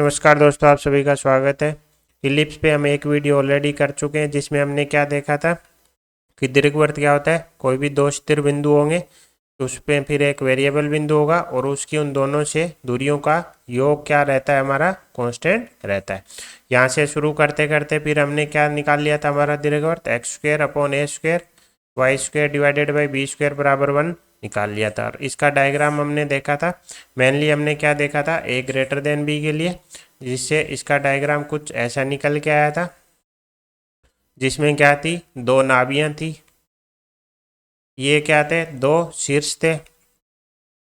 नमस्कार दोस्तों, आप सभी का स्वागत है। इलिप्स पे हम एक वीडियो ऑलरेडी कर चुके हैं जिसमें हमने क्या देखा था कि दीर्घवृत्त क्या होता है। कोई भी दो स्थिर बिंदु होंगे तो उस पर फिर एक वेरिएबल बिंदु होगा और उसकी उन दोनों से दूरियों का योग क्या रहता है, हमारा कांस्टेंट रहता है। यहाँ से शुरू करते करते फिर हमने क्या निकाल लिया था, हमारा दीर्घवृत्त x square upon a square y square divided by b square बराबर 1 निकाल लिया था। और इसका डायग्राम हमने देखा था। मेनली हमने क्या देखा था, ए ग्रेटर देन बी के लिए, जिससे इसका डायग्राम कुछ ऐसा निकल के आया था, जिसमें क्या थी, दो नाभियां थी, ये क्या थे, दो शीर्ष थे।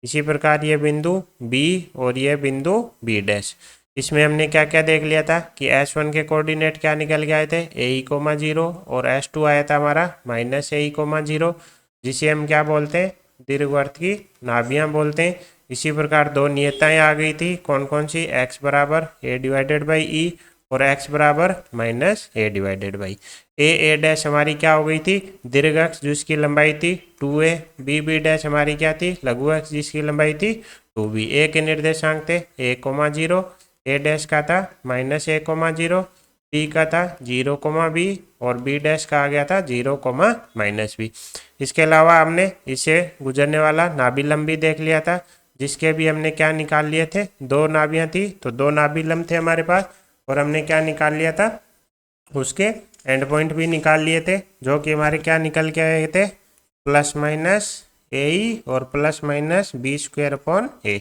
इसी प्रकार ये बिंदु बी और ये बिंदु बी डैश। इसमें हमने क्या क्या देख लिया था कि S1 के कोऑर्डिनेट क्या निकल के आए थे, AE, 0 और S2 आया था हमारा -AE, 0, जिसे हम क्या बोलते हैं, दीर्घवृत्त की नाभियां बोलते हैं। इसी प्रकार दो नियताएं आ गई थी, कौन कौन सी, x बराबर A/E और x बराबर -A/। ए डैश हमारी क्या हो गई थी, दीर्घ अक्ष जिसकी लंबाई थी 2a, बी डैश हमारी क्या थी, लघु अक्ष जिसकी लंबाई थी 2b। ए के निर्देशांक थे A, 0, ए डैश का था -A, 0, बी का था 0, b और बी डैश का आ गया था 0, -b। इसके अलावा हमने इसे गुजरने वाला नाभि लंब भी देख लिया था, जिसके भी हमने क्या निकाल लिए थे, दो नाभियां थी तो दो नाभि लंब थे हमारे पास, और हमने क्या निकाल लिया था, उसके एंड पॉइंट भी निकाल लिए थे, जो कि हमारे क्या निकल के आए थे, +-AE और +-B² अपॉन A।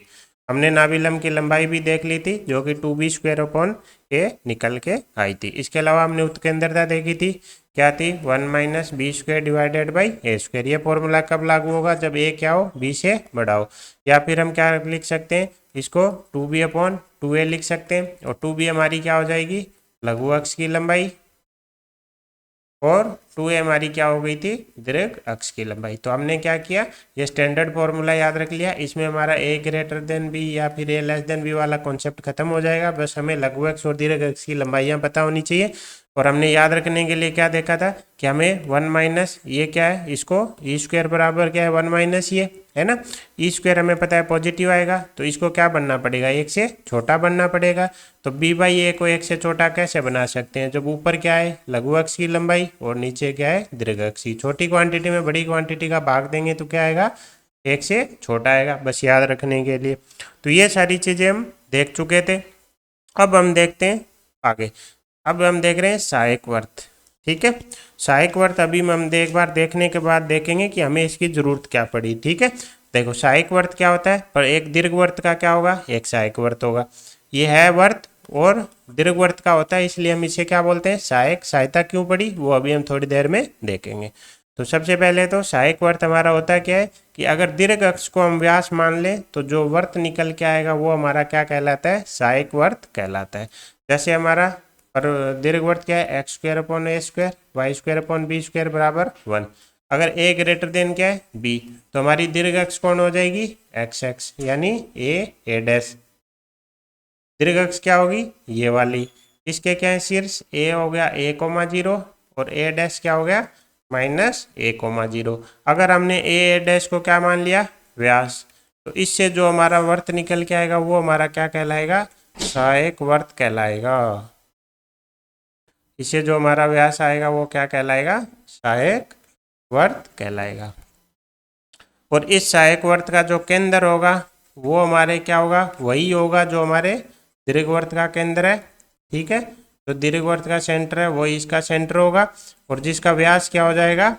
हमने नाभिलंब की लंबाई भी देख ली थी, जो कि 2B² अपॉन A निकल के आई थी। इसके अलावा हमने उत्केंद्रता देखी थी, क्या थी, 1 - B² डिवाइडेड बाई A²। ये फॉर्मूला कब लागू होगा, जब A क्या हो, B से बड़ा हो। या फिर हम क्या लिख सकते हैं, इसको 2B/2A लिख सकते हैं, और 2B हमारी क्या हो जाएगी, लघु अक्ष की लंबाई, और 2a हमारी क्या हो गई थी, दीर्घ अक्ष की लंबाई। तो हमने क्या किया, ये स्टैंडर्ड फॉर्मूला याद रख लिया। इसमें हमारा a ग्रेटर देन b या फिर a लेस देन b वाला कॉन्सेप्ट खत्म हो जाएगा। बस हमें लघु अक्ष और दीर्घ अक्ष की लंबाइयाँ पता होनी चाहिए। और हमने याद रखने के लिए क्या देखा था कि हमें 1 - ये क्या है, इसको E² बराबर क्या है, 1 - ये है ना। E² हमें पता है पॉजिटिव आएगा, तो इसको क्या बनना पड़ेगा, एक से छोटा बनना पड़ेगा। तो b/a को एक से छोटा कैसे बना सकते हैं, जब ऊपर क्या है, लघु अक्ष की लंबाई, और नीचे क्या है, दीर्घ अक्ष की। छोटी क्वांटिटी में बड़ी क्वांटिटी का भाग देंगे तो क्या आएगा, एक से छोटा आएगा, बस याद रखने के लिए। तो ये सारी चीज़ें हम देख चुके थे। अब हम देखते हैं आगे। अब हम देख रहे हैं सहायक वर्त। ठीक है, सहायक वर्त अभी हम एक बार देखने के बाद देखेंगे कि हमें इसकी जरूरत क्या पड़ी। ठीक है, देखो सहायक वर्त क्या होता है, पर एक दीर्घवृत्त का क्या होगा, एक सहायक वर्त होगा। ये है वर्त और दीर्घवृत्त का होता है, इसलिए हम इसे क्या बोलते हैं, सहायक। सहायता क्यों पड़ी वो अभी हम थोड़ी देर में देखेंगे। तो सबसे पहले तो सहायक वर्त हमारा होता क्या है कि अगर दीर्घ अक्ष को हम व्यास मान लें तो जो वर्त निकल के आएगा वो हमारा क्या कहलाता है, सहायक वर्त कहलाता है। जैसे हमारा और दीर्घवृत्त क्या है, x² upon A², y² upon B² बराबर 1। अगर a ग्रेटर देन क्या है, b, तो हमारी दीर्घ अक्ष कौन हो जाएगी, x यानी a डैश। दीर्घ अक्ष क्या होगी, ये वाली। इसके क्या है, शीर्ष a हो गया A, 0 और a डैश क्या हो गया, -A, 0। अगर हमने a डैश को क्या मान लिया, व्यास, तो इससे जो हमारा वर्त निकल के आएगा वो हमारा क्या कहलाएगा, सहायक वर्त कहलाएगा। इससे जो हमारा व्यास आएगा वो क्या कहलाएगा, सहायक वर्त कहलाएगा। और इस सहायक वर्त का जो केंद्र होगा वो हमारे क्या होगा, वही होगा जो हमारे दीर्घवृत्त का केंद्र है। ठीक है, तो दीर्घवृत्त का सेंटर है वही इसका सेंटर होगा, और जिसका व्यास क्या हो जाएगा,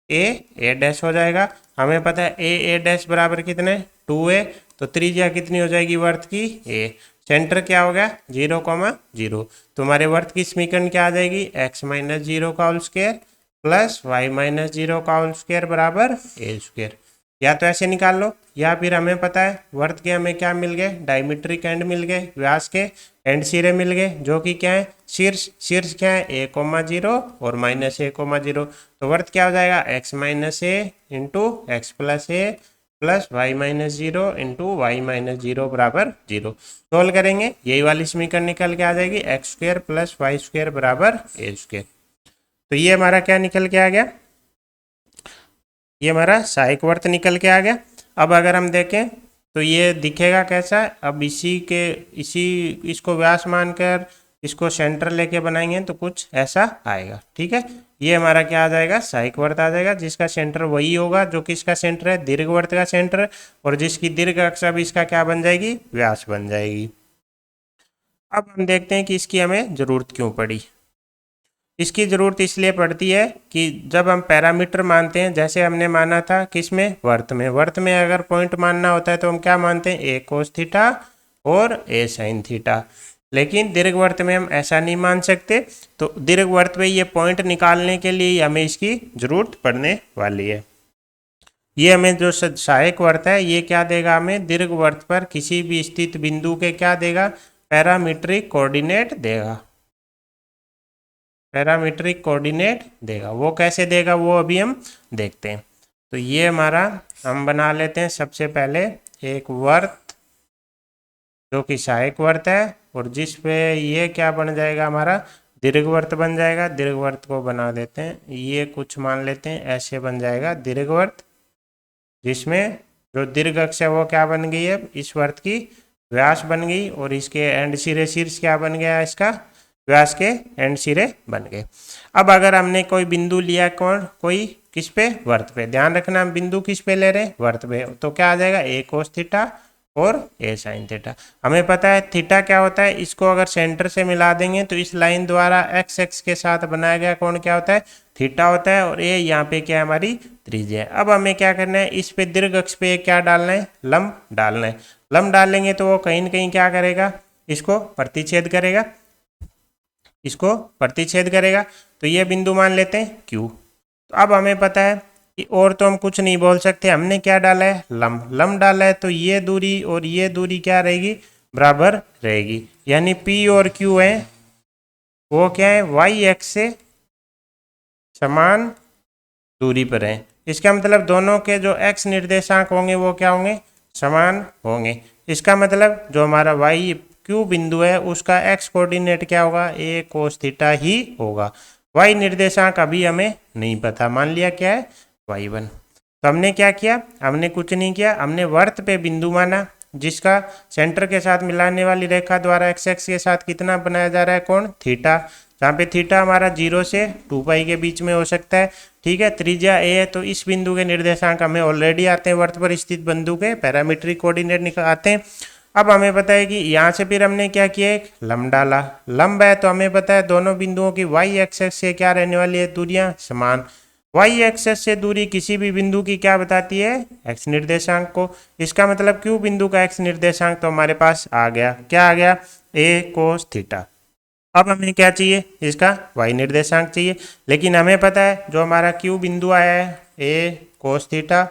ए डैश हो जाएगा। हमें पता है ए डैश बराबर कितने, 2a, तो त्रिज्या कितनी हो जाएगी वर्त की, a। सेंटर क्या हो गया, 0, 0। तुम्हारे वर्त की समीकरण क्या आ जाएगी, x-0 का होल स्क्वायर प्लस y-0 का होल स्क्वायर बराबर a²। या तो ऐसे निकाल लो, या फिर हमें पता है वर्त के हमें क्या मिल गए, डायमीट्रिक एंड मिल गए, व्यास के एंड सिरे मिल गए, जो कि क्या है, शीर्ष। शीर्ष क्या है, A, 0 और -A, 0। तो वर्त क्या हो जाएगा, x-a into x plus a plus y-0 into y-0 बराबर 0। सोल्व करेंगे, यही वाली समीकरण निकल के आ जाएगी, x² प्लस y² बराबर a²। तो ये हमारा क्या निकल के आ गया, ये हमारा सहायक वर्त निकल के आ गया। अब अगर हम देखें तो ये दिखेगा कैसा, अब इसको व्यास मानकर इसको सेंटर लेके बनाएंगे तो कुछ ऐसा आएगा। ठीक है, ये हमारा क्या आ जाएगा, सहायक वर्त आ जाएगा, जिसका सेंटर वही होगा जो किसका सेंटर है, दीर्घवृत्त का सेंटर, और जिसकी दीर्घ अक्ष अब इसका क्या बन जाएगी, व्यास बन जाएगी। अब हम देखते हैं कि इसकी हमें जरूरत क्यों पड़ी। इसकी ज़रूरत इसलिए पड़ती है कि जब हम पैरामीटर मानते हैं, जैसे हमने माना था किसमें, वर्त में अगर पॉइंट मानना होता है तो हम क्या मानते हैं, ए कोस थीटा और ए साइन थीटा। लेकिन दीर्घवृत्त में हम ऐसा नहीं मान सकते, तो दीर्घवृत्त में ये पॉइंट निकालने के लिए हमें इसकी जरूरत पड़ने वाली है। ये हमें जो सहायक वर्त है ये क्या देगा, हमें दीर्घवृत्त पर किसी भी स्थित बिंदु के क्या देगा, पैरामीट्रिक कोऑर्डिनेट देगा, पैरामीट्रिक कोऑर्डिनेट देगा। वो कैसे देगा वो अभी हम देखते हैं। तो ये हमारा हम बना लेते हैं सबसे पहले एक वर्त जो कि सहायक वर्त है, और जिस पे ये क्या बन जाएगा, हमारा दीर्घवृत्त बन जाएगा। दीर्घवृत्त को बना देते हैं, ये कुछ मान लेते हैं, ऐसे बन जाएगा दीर्घवृत्त, जिसमें जो दीर्घ अक्ष है वो क्या बन गई है, इस वर्त की व्यास बन गई, और इसके एंड सिरे शीर्ष क्या बन गया, इसका व्यास के एंड सिरे बन गए। अब अगर हमने कोई बिंदु लिया, कोई किस पे, वर्त पे, ध्यान रखना हम बिंदु किस पे ले रहे हैं, वर्त पे, तो क्या आ जाएगा, ए कोस थीटा और ए साइन थीटा। हमें पता है थीटा क्या होता है, इसको अगर सेंटर से मिला देंगे तो इस लाइन द्वारा एक्स एक्स के साथ बनाया गया कोण क्या होता है, थीटा होता है, और ए यहाँ पे क्या है, हमारी त्रिज्या है। अब हमें क्या करना है, इस पे दीर्घ अक्ष पे क्या डालना है, लंब डालना है। लंब डालेंगे तो वो कहीं न कहीं क्या करेगा, इसको प्रतिच्छेद करेगा, इसको प्रतिच्छेद करेगा। तो ये बिंदु मान लेते हैं Q। तो अब हमें पता है कि और तो हम कुछ नहीं बोल सकते, हमने क्या डाला है, लंब, लंब डाला है, तो ये दूरी और ये दूरी क्या रहेगी, बराबर रहेगी, यानी P और Q है वो क्या है, वाई एक्स से समान दूरी पर है। इसका मतलब दोनों के जो x निर्देशांक होंगे वो क्या होंगे, समान होंगे। इसका मतलब जो हमारा वाई क्यू बिंदु है उसका x कोऑर्डिनेट क्या होगा, ए कोस थीटा ही होगा। y निर्देशांक अभी हमें नहीं पता, मान लिया क्या है, y1। तो हमने क्या किया, हमने कुछ नहीं किया, हमने वर्त पे बिंदु माना जिसका सेंटर के साथ मिलाने वाली रेखा द्वारा एक्स एक्स के साथ कितना बनाया जा रहा है, कोण थीटा, जहाँ पे थीटा हमारा 0 से 2 पाई के बीच में हो सकता है। ठीक है, त्रिज्या ए है, तो इस बिंदु के निर्देशांक हमें ऑलरेडी आते हैं, वर्त पर स्थित बिंदु के पैरामीट्रिक कोऑर्डिनेट निकल आते हैं। अब हमें पता है कि यहाँ से फिर हमने क्या किया, एक लंब डाला, लंब है तो हमें पता है दोनों बिंदुओं की वाई एक्सेस से क्या रहने वाली है, दूरियां समान। वाई एक्सेस से दूरी किसी भी बिंदु की क्या बताती है, एक्स निर्देशांक को। इसका मतलब क्यू बिंदु का एक्स निर्देशांक तो हमारे पास आ गया, क्या आ गया, ए कोस थीटा। अब हमें क्या चाहिए, इसका वाई निर्देशांक चाहिए, लेकिन हमें पता है जो हमारा क्यू बिंदु आया है ए कोस थीटा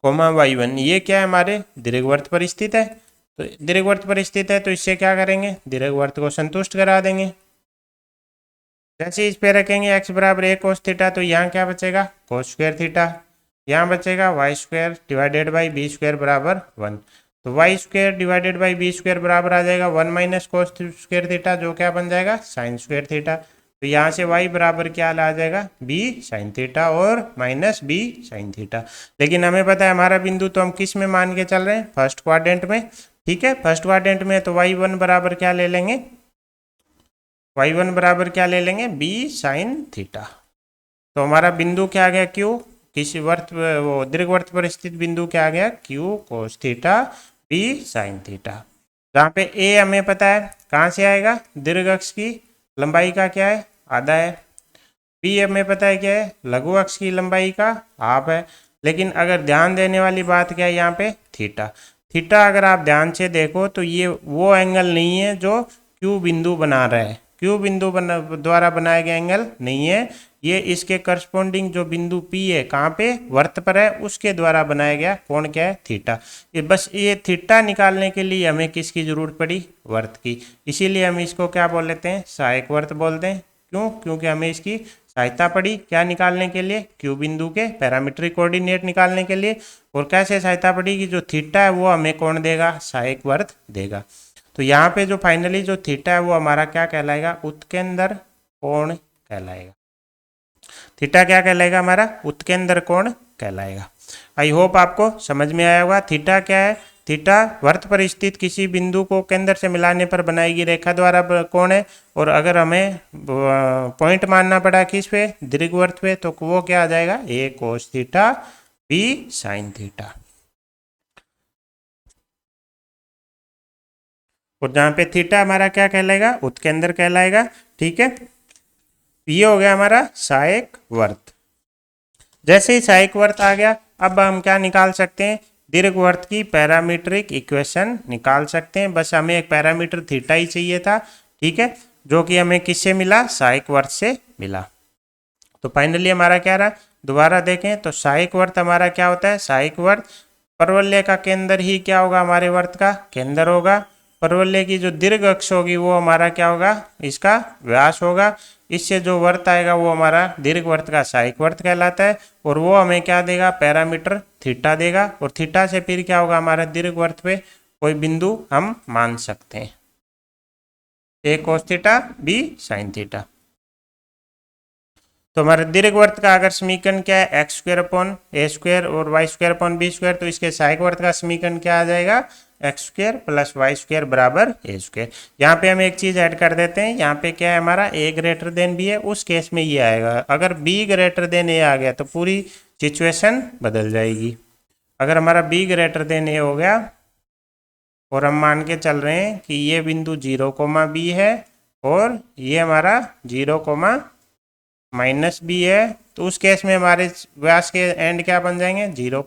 कोमा y1, ये क्या है, हमारे दीर्घवृत्त पर स्थित है। तो दीर्घवृत्त पर स्थित है तो इससे क्या करेंगे, दीर्घवृत्त को संतुष्ट करा देंगे। जैसे इस पे रखेंगे x बराबर ए कोस थीटा, तो यहाँ क्या बचेगा, कोस स्क्वायर थीटा, यहाँ बचेगा y square divided by b square बराबर 1। तो y square divided by b square बराबर आ जाएगा 1 माइनस कोस स्क्वायर थीटा, जो क्या बन जाएगा, साइन स्क्वायर थीटा। तो यहाँ से y बराबर क्या आ जाएगा, b साइन थीटा और माइनस b साइन थीटा। लेकिन हमें पता है हमारा बिंदु तो हम किस में मान के चल रहे हैं, फर्स्ट क्वाड्रेंट में। ठीक है, फर्स्ट क्वाड्रेंट में, तो y1 बराबर क्या ले लेंगे, y1 बराबर क्या ले लेंगे, b साइन थीटा। तो हमारा बिंदु क्या आ गया, q, किसी वर्त वो दीर्घवृत्त पर स्थित बिंदु क्या आ गया, q कोस थीटा b साइन थीटा। जहाँ पे a हमें पता है कहाँ से आएगा, दीर्घ अक्ष की लंबाई का क्या है, आधा है। b हमें पता है क्या है, लघु अक्ष की लंबाई का हाफ है। लेकिन अगर ध्यान देने वाली बात क्या है, यहाँ पे थीटा, थीटा अगर आप ध्यान से देखो तो ये वो एंगल नहीं है जो क्यू बिंदु बना रहा है, क्यू बिंदु द्वारा बनाया गया एंगल नहीं है ये, इसके करस्पॉन्डिंग जो बिंदु P है कहाँ पे, वर्त पर है, उसके द्वारा बनाया गया कोण क्या है, थीटा। ये बस ये थीटा निकालने के लिए हमें किसकी जरूरत पड़ी, वर्त की। इसीलिए हम इसको क्या बोल लेते हैं, सहायक वर्त बोलते हैं। क्यों, क्योंकि हमें इसकी सहायता पड़ी क्या निकालने के लिए, क्यू बिंदु के पैरामीट्रिक कोऑर्डिनेट निकालने के लिए। और कैसे सहायता पड़ी कि जो थीटा है वो हमें कौन देगा, सहायक वर्त देगा। तो यहाँ पे जो फाइनली जो थीटा है वो हमारा क्या कहलाएगा, उत्केंद्र कोण कहलाएगा। थीटा क्या कहलाएगा, हमारा उत्केंद्र कोण कहलाएगा। आई होप आपको समझ में आया होगा। थीटा क्या है, थीटा वर्त पर स्थित किसी बिंदु को केंद्र से मिलाने पर बनाई गई रेखा द्वारा कोण है, और अगर हमें पॉइंट मानना पड़ा किस पे, दीर्घवृत्त पे, तो वो क्या आ जाएगा, a cos theta b sine theta. और जहां पे थीटा हमारा क्या कहलाएगा, उत्केंद्र कहलाएगा। ठीक है, ये हो गया हमारा सहायक वर्त। जैसे ही सहायक वर्त आ गया, अब हम क्या निकाल सकते हैं, दीर्घवृत्त की पैरामीट्रिक इक्वेशन निकाल सकते हैं। बस हमें एक पैरामीटर थीटा ही चाहिए था। ठीक है, जो कि हमें किससे मिला, सहायक वर्त से मिला। तो फाइनली हमारा क्या रहा, दोबारा देखें तो सहायक वर्त हमारा क्या होता है, सहायक वर्त परवलय का केंद्र ही क्या होगा, हमारे वर्त का केंद्र होगा। परवलय की जो दीर्घ अक्ष होगी वो हमारा क्या होगा, इसका व्यास होगा। इससे जो वर्त आएगा वो हमारा दीर्घ वर्त का सहायक वर्त कहलाता है, और वो हमें क्या देगा, पैरामीटर थीटा देगा। और थीटा से फिर क्या होगा, हमारा दीर्घ वर्त पे कोई बिंदु हम मान सकते हैं, a cos theta b sine theta. तो हमारे दीर्घवृत्त का अगर समीकरण क्या है, x square upon a square और y square upon b square, तो इसके सहायक वर्त का समीकरण क्या आ जाएगा, x square plus y square बराबर ए स्क्वायर। यहाँ पे हम एक चीज ऐड कर देते हैं, यहाँ पे क्या है हमारा ए ग्रेटर देन बी है, उस केस में ये आएगा। अगर बी ग्रेटर देन ए आ गया तो पूरी सिचुएशन बदल जाएगी। अगर हमारा बी ग्रेटर देन ए हो गया और हम मान के चल रहे हैं कि ये बिंदु 0, है और ये हमारा 0, है, तो उस केस में हमारे व्यास के एंड क्या बन जाएंगे, 0,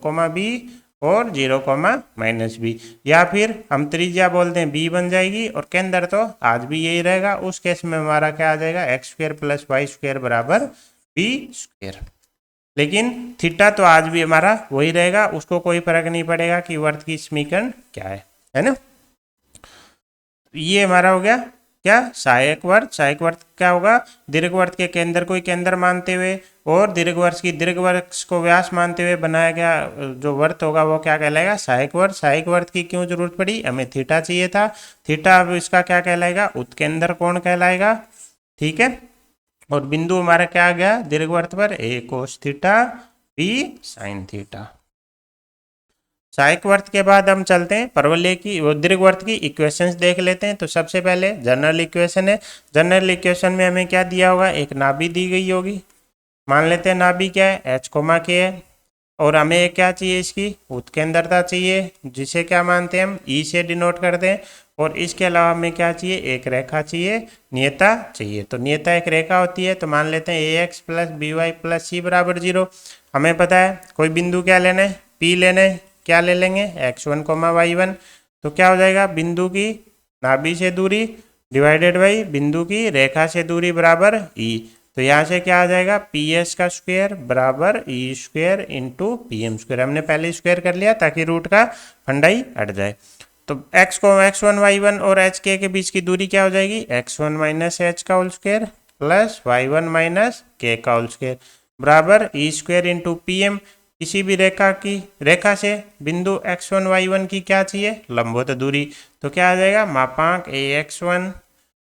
और 0, या फिर हम त्रिज्या बोलते हैं बी बन जाएगी, और केंद्र तो आज भी यही रहेगा। उस केस में हमारा क्या आ जाएगा, x square plus y square बराबर बी स्क्वायर। लेकिन थीटा तो आज भी हमारा वही रहेगा, उसको कोई फर्क नहीं पड़ेगा कि वर्त की समीकरण क्या है ना। ये हमारा हो गया क्या, सहायक वर्त। सहायक वर्त क्या होगा, दीर्घवृत्त के केंद्र को ही केंद्र मानते हुए और दीर्घवृत्त की दीर्घवृत्त को व्यास मानते हुए बनाया गया जो वर्त होगा वो क्या कहलाएगा, सहायक वर्त। सहायक वर्त की क्यों जरूरत पड़ी, हमें थीटा चाहिए था। थीटा अब इसका क्या कहलाएगा, उत्केंद्र कोण कहलाएगा। ठीक है, और बिंदु हमारा क्या आ गया दीर्घवृत्त पर, a cos theta b sine theta. सहायक वर्त के बाद हम चलते हैं परवलय की वो दीर्घवृत्त की इक्वेशंस देख लेते हैं। तो सबसे पहले जनरल इक्वेशन है। जनरल इक्वेशन में हमें क्या दिया होगा, एक नाभि दी गई होगी। मान लेते हैं नाभि क्या है, एच कोमा के है, और हमें क्या चाहिए, इसकी उत्केंद्रता चाहिए, जिसे क्या मानते हैं हम ई से डिनोट करते हैं। और इसके अलावा हमें क्या चाहिए, एक रेखा चाहिए, नियता चाहिए। तो नियता एक रेखा होती है, तो मान लेते हैं a x plus b y plus c बराबर 0। हमें पता है कोई बिंदु क्या लेना है, पी लेना है। क्या ले लेंगे, x1, y1। तो क्या हो जाएगा, बिंदु की नाभि से दूरी डिवाइडेड बाई बिंदु की रेखा से दूरी बराबर ई। तो यहाँ से क्या आ जाएगा, पी एस का स्क्वायर बराबर e square into p m square. हमने पहले स्क्वायर कर लिया ताकि रूट का फंडा ही हट जाए। तो x1, y1 और एच के बीच की दूरी क्या हो जाएगी, x1 माइनस एच का whole square plus y1 minus k का होल स्क्वायर बराबर e square into p m. किसी भी रेखा से बिंदु x1 y1 की क्या चाहिए, लंबवत दूरी। तो क्या आ जाएगा, मापांक ax1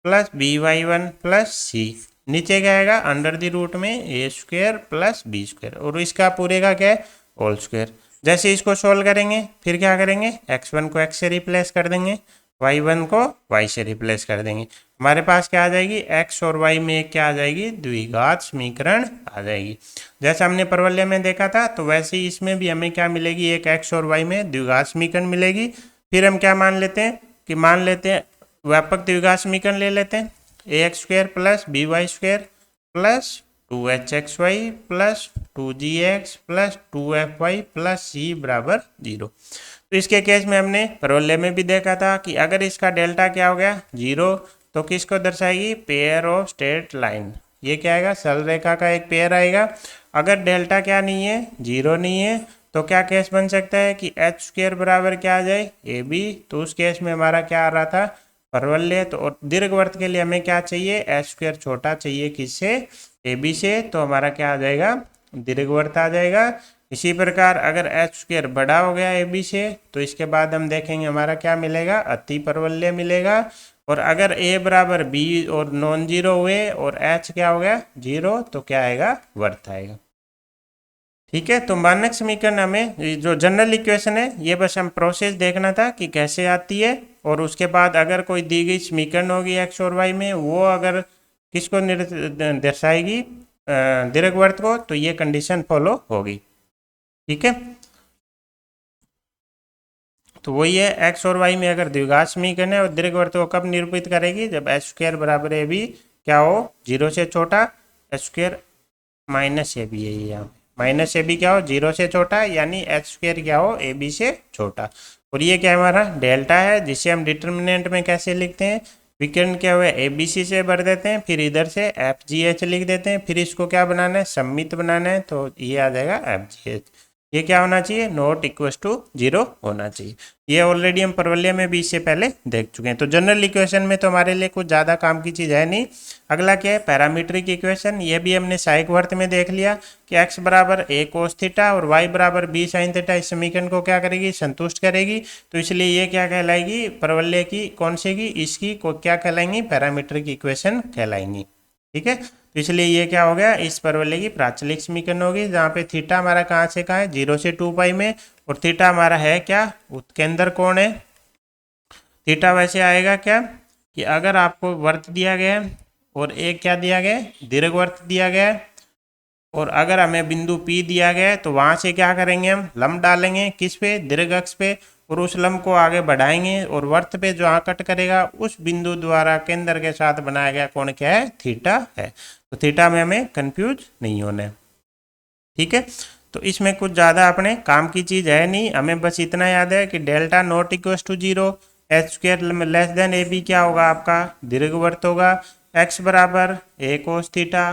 प्लस by1 प्लस सी। नीचे क्या आएगा, अंडर द रूट में ए स्क्वायर प्लस बी स्क्वायर, और इसका पूरे का क्या है, होल स्क्वायर। जैसे इसको सोल्व करेंगे फिर क्या करेंगे, x1 को x से रिप्लेस कर देंगे, y1 को y से रिप्लेस कर देंगे। हमारे पास क्या आ जाएगी, x और y में क्या आ जाएगी, द्विघात समीकरण आ जाएगी। जैसा हमने परवलय में देखा था तो वैसे ही इसमें भी हमें क्या मिलेगी, एक x और y में द्विघात समीकरण मिलेगी। फिर हम क्या मान लेते हैं कि व्यापक द्विघात समीकरण ले लेते हैं, a x square plus b y square plus 2hxy plus 2gx plus 2fy plus c बराबर 0। तो इसके केस में हमने परवलय में भी देखा था कि अगर इसका डेल्टा क्या हो गया 0, तो किसको दर्शाएगी, पेयर ऑफ स्ट्रेट लाइन। ये क्या आएगा, सरल रेखा का एक पेयर आएगा। अगर डेल्टा क्या नहीं है, 0 नहीं है, तो क्या केस बन सकता है कि एच स्क्वायर बराबर क्या आ जाए, ए बी। तो उस केस में हमारा क्या आ रहा था, परवलय। तो दीर्घवृत्त के लिए हमें क्या चाहिए, एच स्क्वायर छोटा चाहिए किससे, ए बी से। तो हमारा क्या आ जाएगा, दीर्घवृत्त आ जाएगा। इसी प्रकार अगर एच स्क्वायर बड़ा हो गया ए बी से, तो इसके बाद हम देखेंगे हमारा क्या मिलेगा, अति परवलय मिलेगा। और अगर ए बराबर बी और नॉन जीरो हुए और एच क्या हो गया 0, तो क्या आएगा, वर्त आएगा। ठीक है, तो मानक समीकरण हमें जो जनरल इक्वेशन है ये बस हम प्रोसेस देखना था कि कैसे आती है, और उसके बाद अगर कोई दी गई समीकरण होगी एक्स और वाई में, वो अगर किसको दर्शाएगी दीर्घवृत्त को, तो ये कंडीशन फॉलो होगी। ठीक है, तो वही है एक्स और वाई में अगर द्विघात समीकरण है और दीर्घवृत्त को कब निरूपित करेगी, जब एच स्क्वायर बराबर ए बी क्या हो, 0 से छोटा, h square minus a b है, यहाँ माइनस ए बी क्या हो, 0 से छोटा, यानी एच स्क्वायर क्या हो, ए बी से छोटा। और ये क्या हमारा डेल्टा है, जिसे हम डिटर्मिनेंट में कैसे लिखते हैं, विकर्ण क्या हुआ ए बी सी से भर देते हैं, फिर इधर से एफ जी एच लिख देते हैं, फिर इसको क्या बनाना है, सम्मित बनाना है, तो ये आ जाएगा एफ जी एच। ये क्या होना चाहिए, नॉट इक्वल टू 0 होना चाहिए। ये ऑलरेडी हम परवलय में भी इससे पहले देख चुके हैं। तो जनरल इक्वेशन में तो हमारे लिए कुछ ज़्यादा काम की चीज़ है नहीं। अगला क्या है, पैरामीट्रिक इक्वेशन। ये भी हमने सहायक वर्त में देख लिया कि x बराबर a कोस थीटा और y बराबर b साइन थीटा इस समीकरण को क्या करेगी, संतुष्ट करेगी। तो इसलिए ये क्या कहलाएगी, परवलय की कौन सी की, इसकी को क्या कहलाएंगी, पैरामीट्रिक इक्वेशन कहलाएंगी। ठीक है, तो इसलिए ये क्या हो गया, इस परवलय की प्राचलिक समीकरण होगी, जहाँ पे थीटा हमारा कहाँ से कहाँ है, 0 से 2 पाई में, और थीटा हमारा है क्या, उत्केंद्र कोण है। थीटा वैसे आएगा क्या कि अगर आपको वर्त दिया गया है और एक क्या दिया गया है, दीर्घवृत्त दिया गया है, और अगर हमें बिंदु P दिया गया है तो वहाँ से क्या करेंगे, हम लंब डालेंगे किस पे, दीर्घ अक्ष पे, और उस लंब को आगे बढ़ाएंगे, और वर्त पे जो कट करेगा उस बिंदु द्वारा केंद्र के साथ बनाया गया कोण क्या है, थीटा है। तो थीटा में हमें कंफ्यूज नहीं होना है। ठीक है, तो इसमें कुछ ज़्यादा अपने काम की चीज़ है नहीं, हमें बस इतना याद है कि delta not equal to 0, h square less than a b क्या होगा, आपका दीर्घवृत्त होगा, एक्स बराबर ए कोस थीटा,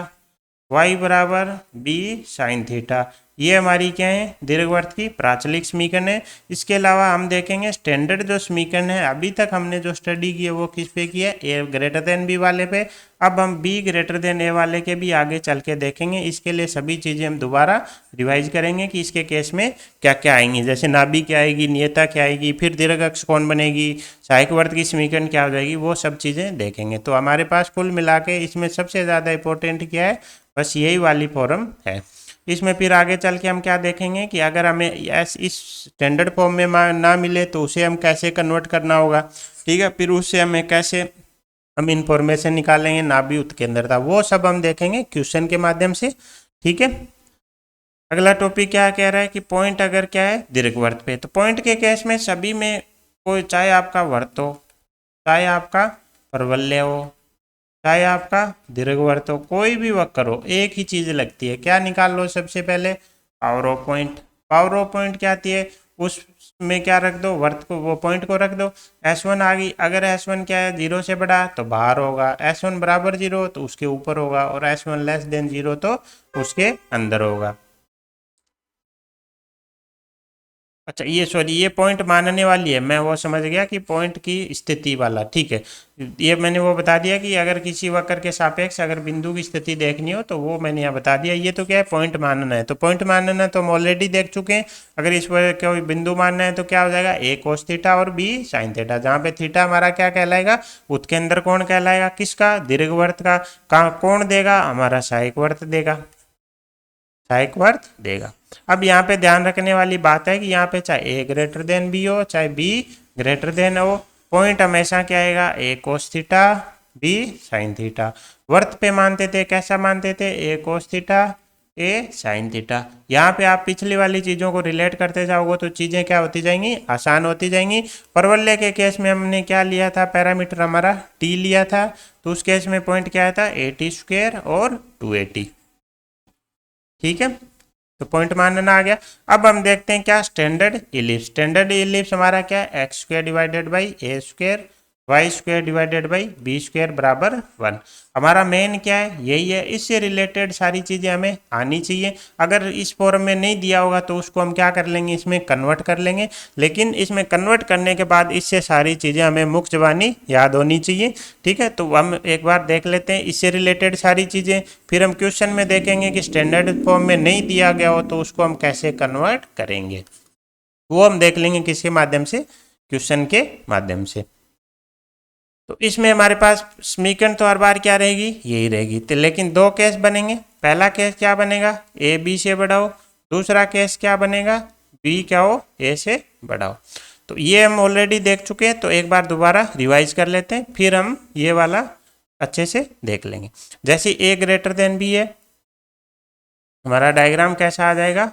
y बराबर b साइन थीटा। ये हमारी क्या है, दीर्घवृत्त की प्राचलिक समीकरण है। इसके अलावा हम देखेंगे स्टैंडर्ड जो समीकरण है, अभी तक हमने जो स्टडी की है वो किस पे की है, a ग्रेटर देन b वाले पे। अब हम b ग्रेटर देन a वाले के भी आगे चल के देखेंगे। इसके लिए सभी चीज़ें हम दोबारा रिवाइज करेंगे कि इसके केस में क्या क्या आएंगी, जैसे नाभि क्या आएगी, नियता क्या आएगी, फिर दीर्घ अक्ष कौन बनेगी, सहायक वर्त की समीकरण क्या हो जाएगी, वो सब चीज़ें देखेंगे। तो हमारे पास कुल मिला के इसमें सबसे ज़्यादा इंपॉर्टेंट क्या है, बस यही वाली फॉर्म है। इसमें फिर आगे चल के हम क्या देखेंगे कि अगर हमें इस स्टैंडर्ड फॉर्म में ना मिले तो उसे हम कैसे कन्वर्ट करना होगा। ठीक है, फिर उससे हमें कैसे हम इंफॉर्मेशन निकालेंगे, नाभि उत्केंद्रता, वो सब हम देखेंगे क्वेश्चन के माध्यम से। ठीक है, अगला टॉपिक क्या कह रहा है कि पॉइंट अगर क्या है, दीर्घवृत्त पे, तो पॉइंट के केस में सभी में कोई, चाहे आपका वर्त हो, चाहे आपका परवलय हो, चाहे आपका दीर्घवृत्त हो, कोई भी वक्र हो, एक ही चीज लगती है, क्या निकाल लो सबसे पहले, power of point. Power of point क्या आती है, उसमें क्या रख दो, वर्त को, वो पॉइंट को रख दो। S1 आ गई, अगर S1 क्या है 0 से बड़ा तो बाहर होगा, S1 बराबर 0 तो उसके ऊपर होगा, और S1 लेस देन 0 तो उसके अंदर होगा। अच्छा, ये सॉरी, ये पॉइंट मानने वाली है, मैं वो समझ गया कि पॉइंट की स्थिति वाला। ठीक है, ये मैंने वो बता दिया कि अगर किसी वक्र के सापेक्ष अगर बिंदु की स्थिति देखनी हो तो वो मैंने यहाँ बता दिया। ये तो क्या है, पॉइंट मानना है, तो पॉइंट मानना तो हम ऑलरेडी देख चुके हैं। अगर इस पर कोई बिंदु मानना है तो क्या हो जाएगा, ए कोस थीटा और बी साइन थीटा, जहाँ पे थीटा हमारा क्या कहलाएगा, उत्केंद्र कोण कहलाएगा, किसका, दीर्घवृत्त का कोण देगा, हमारा सहायक वर्त देगा, सहायक वर्त देगा। अब यहाँ पे ध्यान रखने वाली बात है कि यहाँ पे चाहे ए ग्रेटर देन बी हो, चाहे बी ग्रेटर देन हो, पॉइंट हमेशा क्या आएगा, a cos theta b sine theta. वर्त पे मानते थे, कैसा मानते थे, a cos theta a sine theta. यहाँ पे आप पिछली वाली चीज़ों को रिलेट करते जाओगे तो चीज़ें क्या होती जाएंगी, आसान होती जाएंगी। परवलय के केस में हमने क्या लिया था, पैरामीटर हमारा टी लिया था, तो उस केस में पॉइंट क्या था, 80 स्क्वायर और 280। ठीक है, तो पॉइंट मानना आ गया। अब हम देखते हैं क्या, स्टैंडर्ड इलिप्स। स्टैंडर्ड इलिप्स हमारा क्या है, x square divided by a square, y square divided by b square बराबर 1। हमारा मेन क्या है, यही है। इससे रिलेटेड सारी चीज़ें हमें आनी चाहिए। अगर इस फॉर्म में नहीं दिया होगा तो उसको हम क्या कर लेंगे, इसमें कन्वर्ट कर लेंगे। लेकिन इसमें कन्वर्ट करने के बाद इससे सारी चीज़ें हमें मुख्य जबानी याद होनी चाहिए। ठीक है, तो हम एक बार देख लेते हैं इससे रिलेटेड सारी चीज़ें, फिर हम क्वेश्चन में देखेंगे कि स्टैंडर्ड फॉर्म में नहीं दिया गया हो तो उसको हम कैसे कन्वर्ट करेंगे, वो हम देख लेंगे किसके माध्यम से, क्वेश्चन के माध्यम से। तो इसमें हमारे पास समीकरण तो हर बार क्या रहेगी, यही रहेगी। तो लेकिन दो केस बनेंगे। पहला केस क्या बनेगा, ए बी से बड़ा हो, दूसरा केस क्या बनेगा, बी क्या हो, ए से बड़ा हो। तो ये हम ऑलरेडी देख चुके हैं, तो एक बार दोबारा रिवाइज कर लेते हैं, फिर हम ये वाला अच्छे से देख लेंगे। जैसे ए ग्रेटर देन बी है, हमारा डायग्राम कैसा आ जाएगा,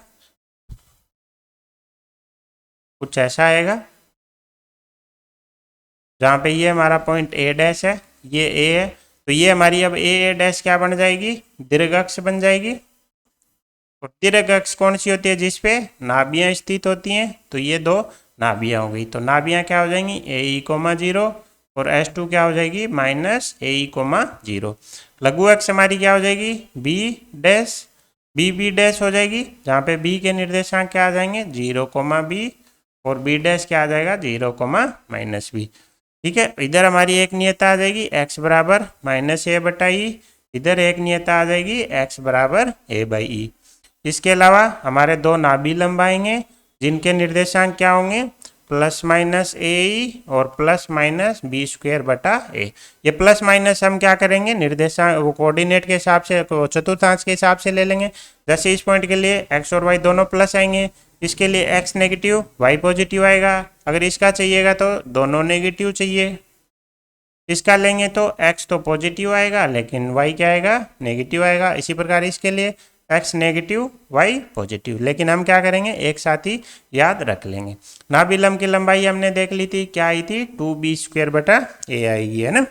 कुछ ऐसा आएगा, जहाँ पे ये हमारा पॉइंट ए डैश है, ये ए है, तो ये हमारी अब ए डैश क्या बन जाएगी, दीर्घ अक्ष बन जाएगी। और दीर्घ अक्ष कौन सी होती है, जिसपे नाभियां स्थित होती हैं, तो ये दो नाभियां हो गई। तो नाभियां क्या हो जाएंगी, ए ई कोमा जीरो, और S2 क्या हो जाएगी, माइनस ए ई कोमा जीरो। लघु अक्ष हमारी क्या हो जाएगी, बी डैश, बी डैश हो जाएगी, जहाँ पे बी के निर्देशांक क्या आ जाएंगे, 0,b, और बी डैश क्या आ जाएगा, 0,-b। ठीक है, इधर हमारी एक नियता आ जाएगी x बराबर माइनस ए बटा ई, इधर एक नियता आ जाएगी x बराबर ए बाई ई। इसके अलावा हमारे दो नाभि लंब आएंगे, जिनके निर्देशांक क्या होंगे, प्लस माइनस ए ई और प्लस माइनस बी स्क्वायर बटा ए। ये प्लस माइनस हम क्या करेंगे, निर्देशांक वो कोऑर्डिनेट के हिसाब से, चतुर्थांश के हिसाब से ले लेंगे। जैसे इस पॉइंट के लिए x और y दोनों प्लस आएंगे, इसके लिए x नेगेटिव y पॉजिटिव आएगा। अगर इसका चाहिएगा तो दोनों नेगेटिव चाहिए, इसका लेंगे तो x तो पॉजिटिव आएगा लेकिन y क्या आएगा, नेगेटिव आएगा। इसी प्रकार इसके लिए x नेगेटिव y पॉजिटिव, लेकिन हम क्या करेंगे, एक साथ ही याद रख लेंगे। नाभि लंब की लंबाई हमने देख ली थी, क्या आई थी, 2b स्क्वायर बटा ए आएगी, है ना।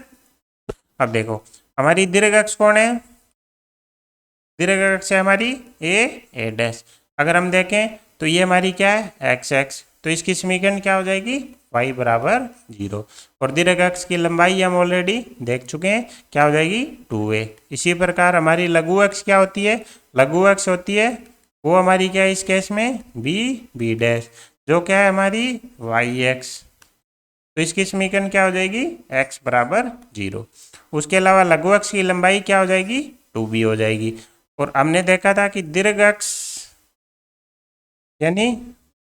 अब देखो हमारी दीर्घ अक्ष कौन है, दीर्घ अक्ष है हमारी ए डैश। अगर हम देखें तो ये हमारी क्या है, x, तो इसकी समीकरण क्या हो जाएगी, y बराबर 0। और दीर्घ अक्ष की लंबाई हम ऑलरेडी देख चुके हैं, क्या हो जाएगी, 2a। इसी प्रकार हमारी लघु अक्ष क्या होती है, लघु अक्ष होती है वो हमारी क्या है इस केस में, b डैश, जो क्या है हमारी yx। तो इसकी समीकरण क्या हो जाएगी, x बराबर 0। उसके अलावा लघु अक्ष की लंबाई क्या हो जाएगी, 2b हो जाएगी। और हमने देखा था कि दीर्घ अक्ष यानी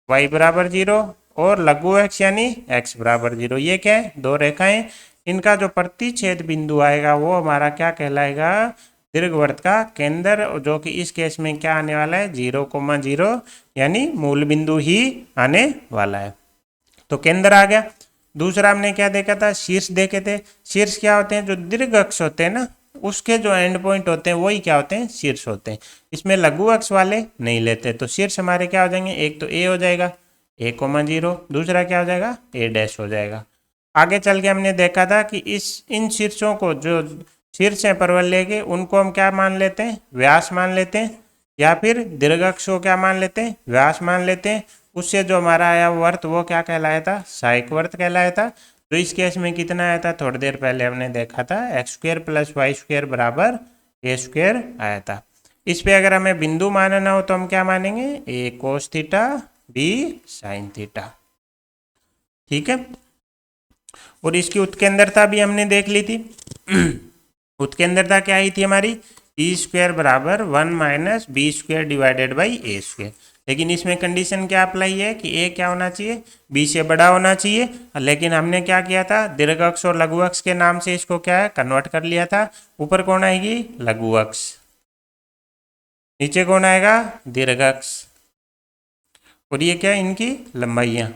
y बराबर 0 और लघु अक्ष यानी x बराबर 0, ये क्या है, दो रेखाएं, इनका जो प्रतिच्छेद बिंदु आएगा वो हमारा क्या कहलाएगा, दीर्घवृत्त का केंद्र, जो कि इस केस में क्या आने वाला है, 0,0, यानी मूल बिंदु ही आने वाला है। तो केंद्र आ गया। दूसरा हमने क्या देखा था, शीर्ष देखे थे। शीर्ष क्या होते हैं, जो दीर्घ अक्ष होते हैं ना, उसके जो एंड पॉइंट होते हैं वही क्या होते हैं, शीर्ष होते हैं। इसमें लघु अक्ष वाले नहीं लेते, तो शीर्ष हमारे क्या हो जाएंगे, एक तो ए हो जाएगा, a,0, दूसरा क्या हो जाएगा, ए डैश हो जाएगा। आगे चल के हमने देखा था कि इन शीर्षों को, जो शीर्ष है परवलय के, उनको हम क्या मान लेते हैं, व्यास मान लेते हैं, या फिर दीर्घ अक्ष को क्या मान लेते हैं, व्यास मान लेते हैं। उससे जो हमारा आया वर्त वो क्या कहलाया था, सहायक वर्त कहलाया था। तो इस केस में कितना आया था, थोड़ी देर पहले हमने देखा था, x² + y² बराबर a² आया था। इस पे अगर हमें बिंदु मानना हो तो हम क्या मानेंगे, a cos theta b sin theta. ठीक है, और इसकी उत्केंद्रता भी हमने देख ली थी। उत्केंद्रता क्या आई थी हमारी, e² बराबर 1 - b² डिवाइडेड बाई a²। लेकिन इसमें कंडीशन क्या अप्लाई है कि a क्या होना चाहिए, b से बड़ा होना चाहिए। लेकिन हमने क्या किया था, दीर्घ अक्ष और लघु अक्ष के नाम से इसको क्या है, कन्वर्ट कर लिया था। ऊपर कौन आएगी, लघु अक्ष, नीचे कौन आएगा, दीर्घ अक्ष, और ये क्या, इनकी लंबाइयाँ,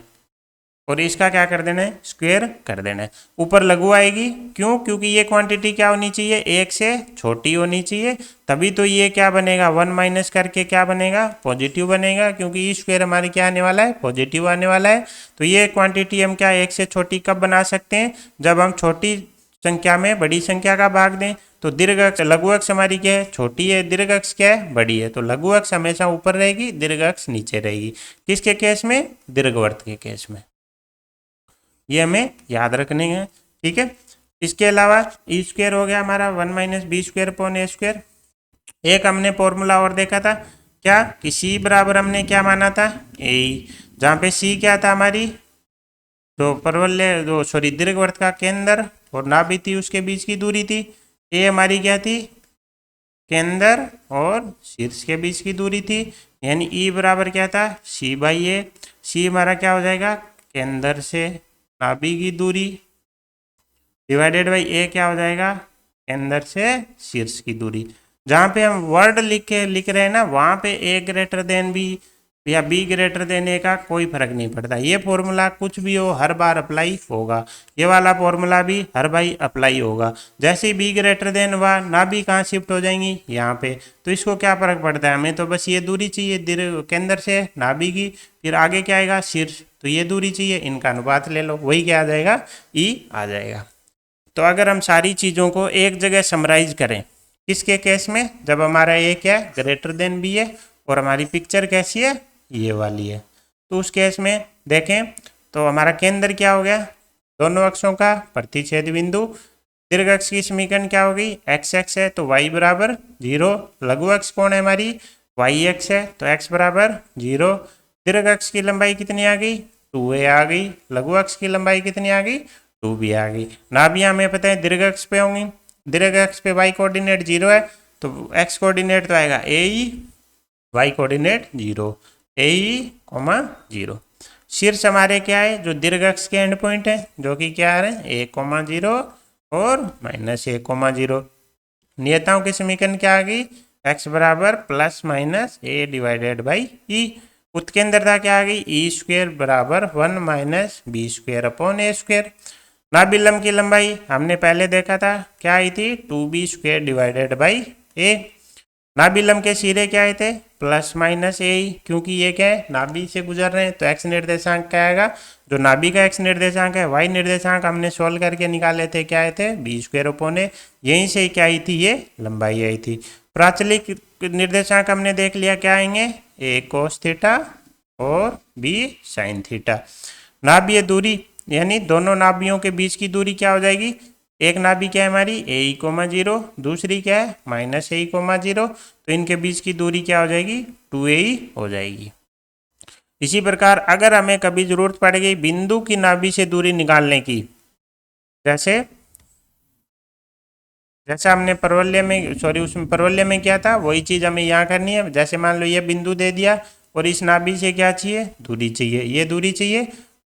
और इसका क्या कर देना है, स्क्वायर कर देना है। ऊपर लघु आएगी, क्यों, क्योंकि ये क्वांटिटी क्या होनी चाहिए, एक से छोटी होनी चाहिए, तभी तो ये क्या बनेगा, 1 माइनस करके क्या बनेगा, पॉजिटिव बनेगा, क्योंकि ई स्क्वायर हमारी क्या आने वाला है, पॉजिटिव आने वाला है। तो ये क्वांटिटी हम क्या एक से छोटी कब बना सकते हैं, जब हम छोटी संख्या में बड़ी संख्या का भाग दें। तो दीर्घ अक्ष, लघु अक्ष हमारी क्या है, छोटी है, दीर्घ अक्ष क्या है, बड़ी है। तो लघु अक्ष हमेशा ऊपर रहेगी, दीर्घ अक्ष नीचे रहेगी। किसके केस में, दीर्घवृत्त के केस में। ये हमें याद रखने हैं, ठीक है। इसके अलावा ई स्क्वायर हो गया हमारा 1 - b² अपॉन a²। एक हमने फॉर्मूला और देखा था क्या, कि c बराबर हमने क्या माना था, a, जहाँ पे c क्या था, हमारी जो परवलय, जो सॉरी दीर्घवृत्त का केंद्र और नाभि थी उसके बीच की दूरी थी। a हमारी क्या थी, केंद्र और शीर्ष के बीच की दूरी थी, यानी e बराबर क्या था, c/a। c हमारा क्या हो जाएगा, केंद्र से नाभि की दूरी, डिवाइडेड बाई a क्या हो जाएगा, केंद्र से शीर्ष की दूरी। जहाँ पे हम वर्ड लिख रहे हैं ना, वहाँ पे ए ग्रेटर देन बी या बी ग्रेटर देन ए का कोई फर्क नहीं पड़ता। ये फॉर्मूला कुछ भी हो हर बार अप्लाई होगा, ये वाला फॉर्मूला भी हर बार अप्लाई होगा। जैसे ही बी ग्रेटर देन हुआ, ना बी कहाँ शिफ्ट हो जाएंगी, यहाँ पे, तो इसको क्या फर्क पड़ता है, हमें तो बस ये दूरी चाहिए केंद्र से नाभि की, फिर आगे क्या आएगा, शीर्ष, तो ये दूरी चाहिए, इनका अनुपात ले लो, वही क्या आ जाएगा, ई आ जाएगा। तो अगर हम सारी चीज़ों को एक जगह समराइज करें, किसके केस में, जब हमारा ए क्या है, ग्रेटर देन बी है, और हमारी पिक्चर कैसी है, ये वाली है, तो उस केस में देखें तो हमारा केंद्र क्या हो गया, दोनों अक्षों का प्रतिच्छेद बिंदु। दीर्घ अक्ष की समीकरण क्या हो गई, एक्स एक्स है तो वाई बराबर 0, लघु अक्ष कौन है हमारी, वाई एक्स है तो एक्स बराबर 0। दीर्घ अक्ष की लंबाई कितनी आ गई, 2a आ गई, लघु अक्ष की लंबाई कितनी आ गई, 2b आ गई। नाभियां हमें पता है दीर्घ अक्ष पे होंगी, दीर्घ अक्ष पे y कोऑर्डिनेट 0 है तो x कोऑर्डिनेट तो आएगा ए ई, y कोऑर्डिनेट 0, ए ई कोमा 0। शीर्ष हमारे क्या है, जो दीर्घ अक्ष के एंड पॉइंट है, जो कि क्या है, a कोमा 0 और -a कोमा 0। नियताओं की समीकरण क्या आ गई, x बराबर plus minus a divided by e. उत्केंद्रता क्या आ गई, ई स्क्वेयर बराबर 1 minus b square upon a square. नाभिलंब की लंबाई हमने पहले देखा था क्या आई थी, 2b स्क्वेयर डिवाइडेड बाई ए। नाभिलंब के सिरे क्या आए थे, प्लस माइनस ए, क्योंकि ये क्या है, नाभि से गुजर रहे हैं तो एक्स निर्देशांक क्या आएगा, जो नाभि का एक्स निर्देशांक है, वाई निर्देशांक हमने सोल्व करके निकाले थे, क्या आए थे, बी स्क्वेयर अपॉन ए। यहीं से क्या आई थी, ये लंबाई आई थी। प्राचलिक निर्देशांक हमने देख लिया, क्या आएंगे, ए कोस थीटा और बी साइन थीटा। नाभीय दूरी यानी दोनों नाभियों के बीच की दूरी क्या हो जाएगी, एक नाभि क्या है हमारी, ए ई कोमा 0, दूसरी क्या है, माइनस ए ई कोमा 0, तो इनके बीच की दूरी क्या हो जाएगी, 2a हो जाएगी। इसी प्रकार अगर हमें कभी जरूरत पड़ गई बिंदु की नाभि से दूरी निकालने की, जैसे हमने परवलय में उसमें परवलय में क्या था, वही चीज़ हमें यहाँ करनी है। जैसे मान लो ये बिंदु दे दिया और इस नाभि से क्या चाहिए, दूरी चाहिए, ये दूरी चाहिए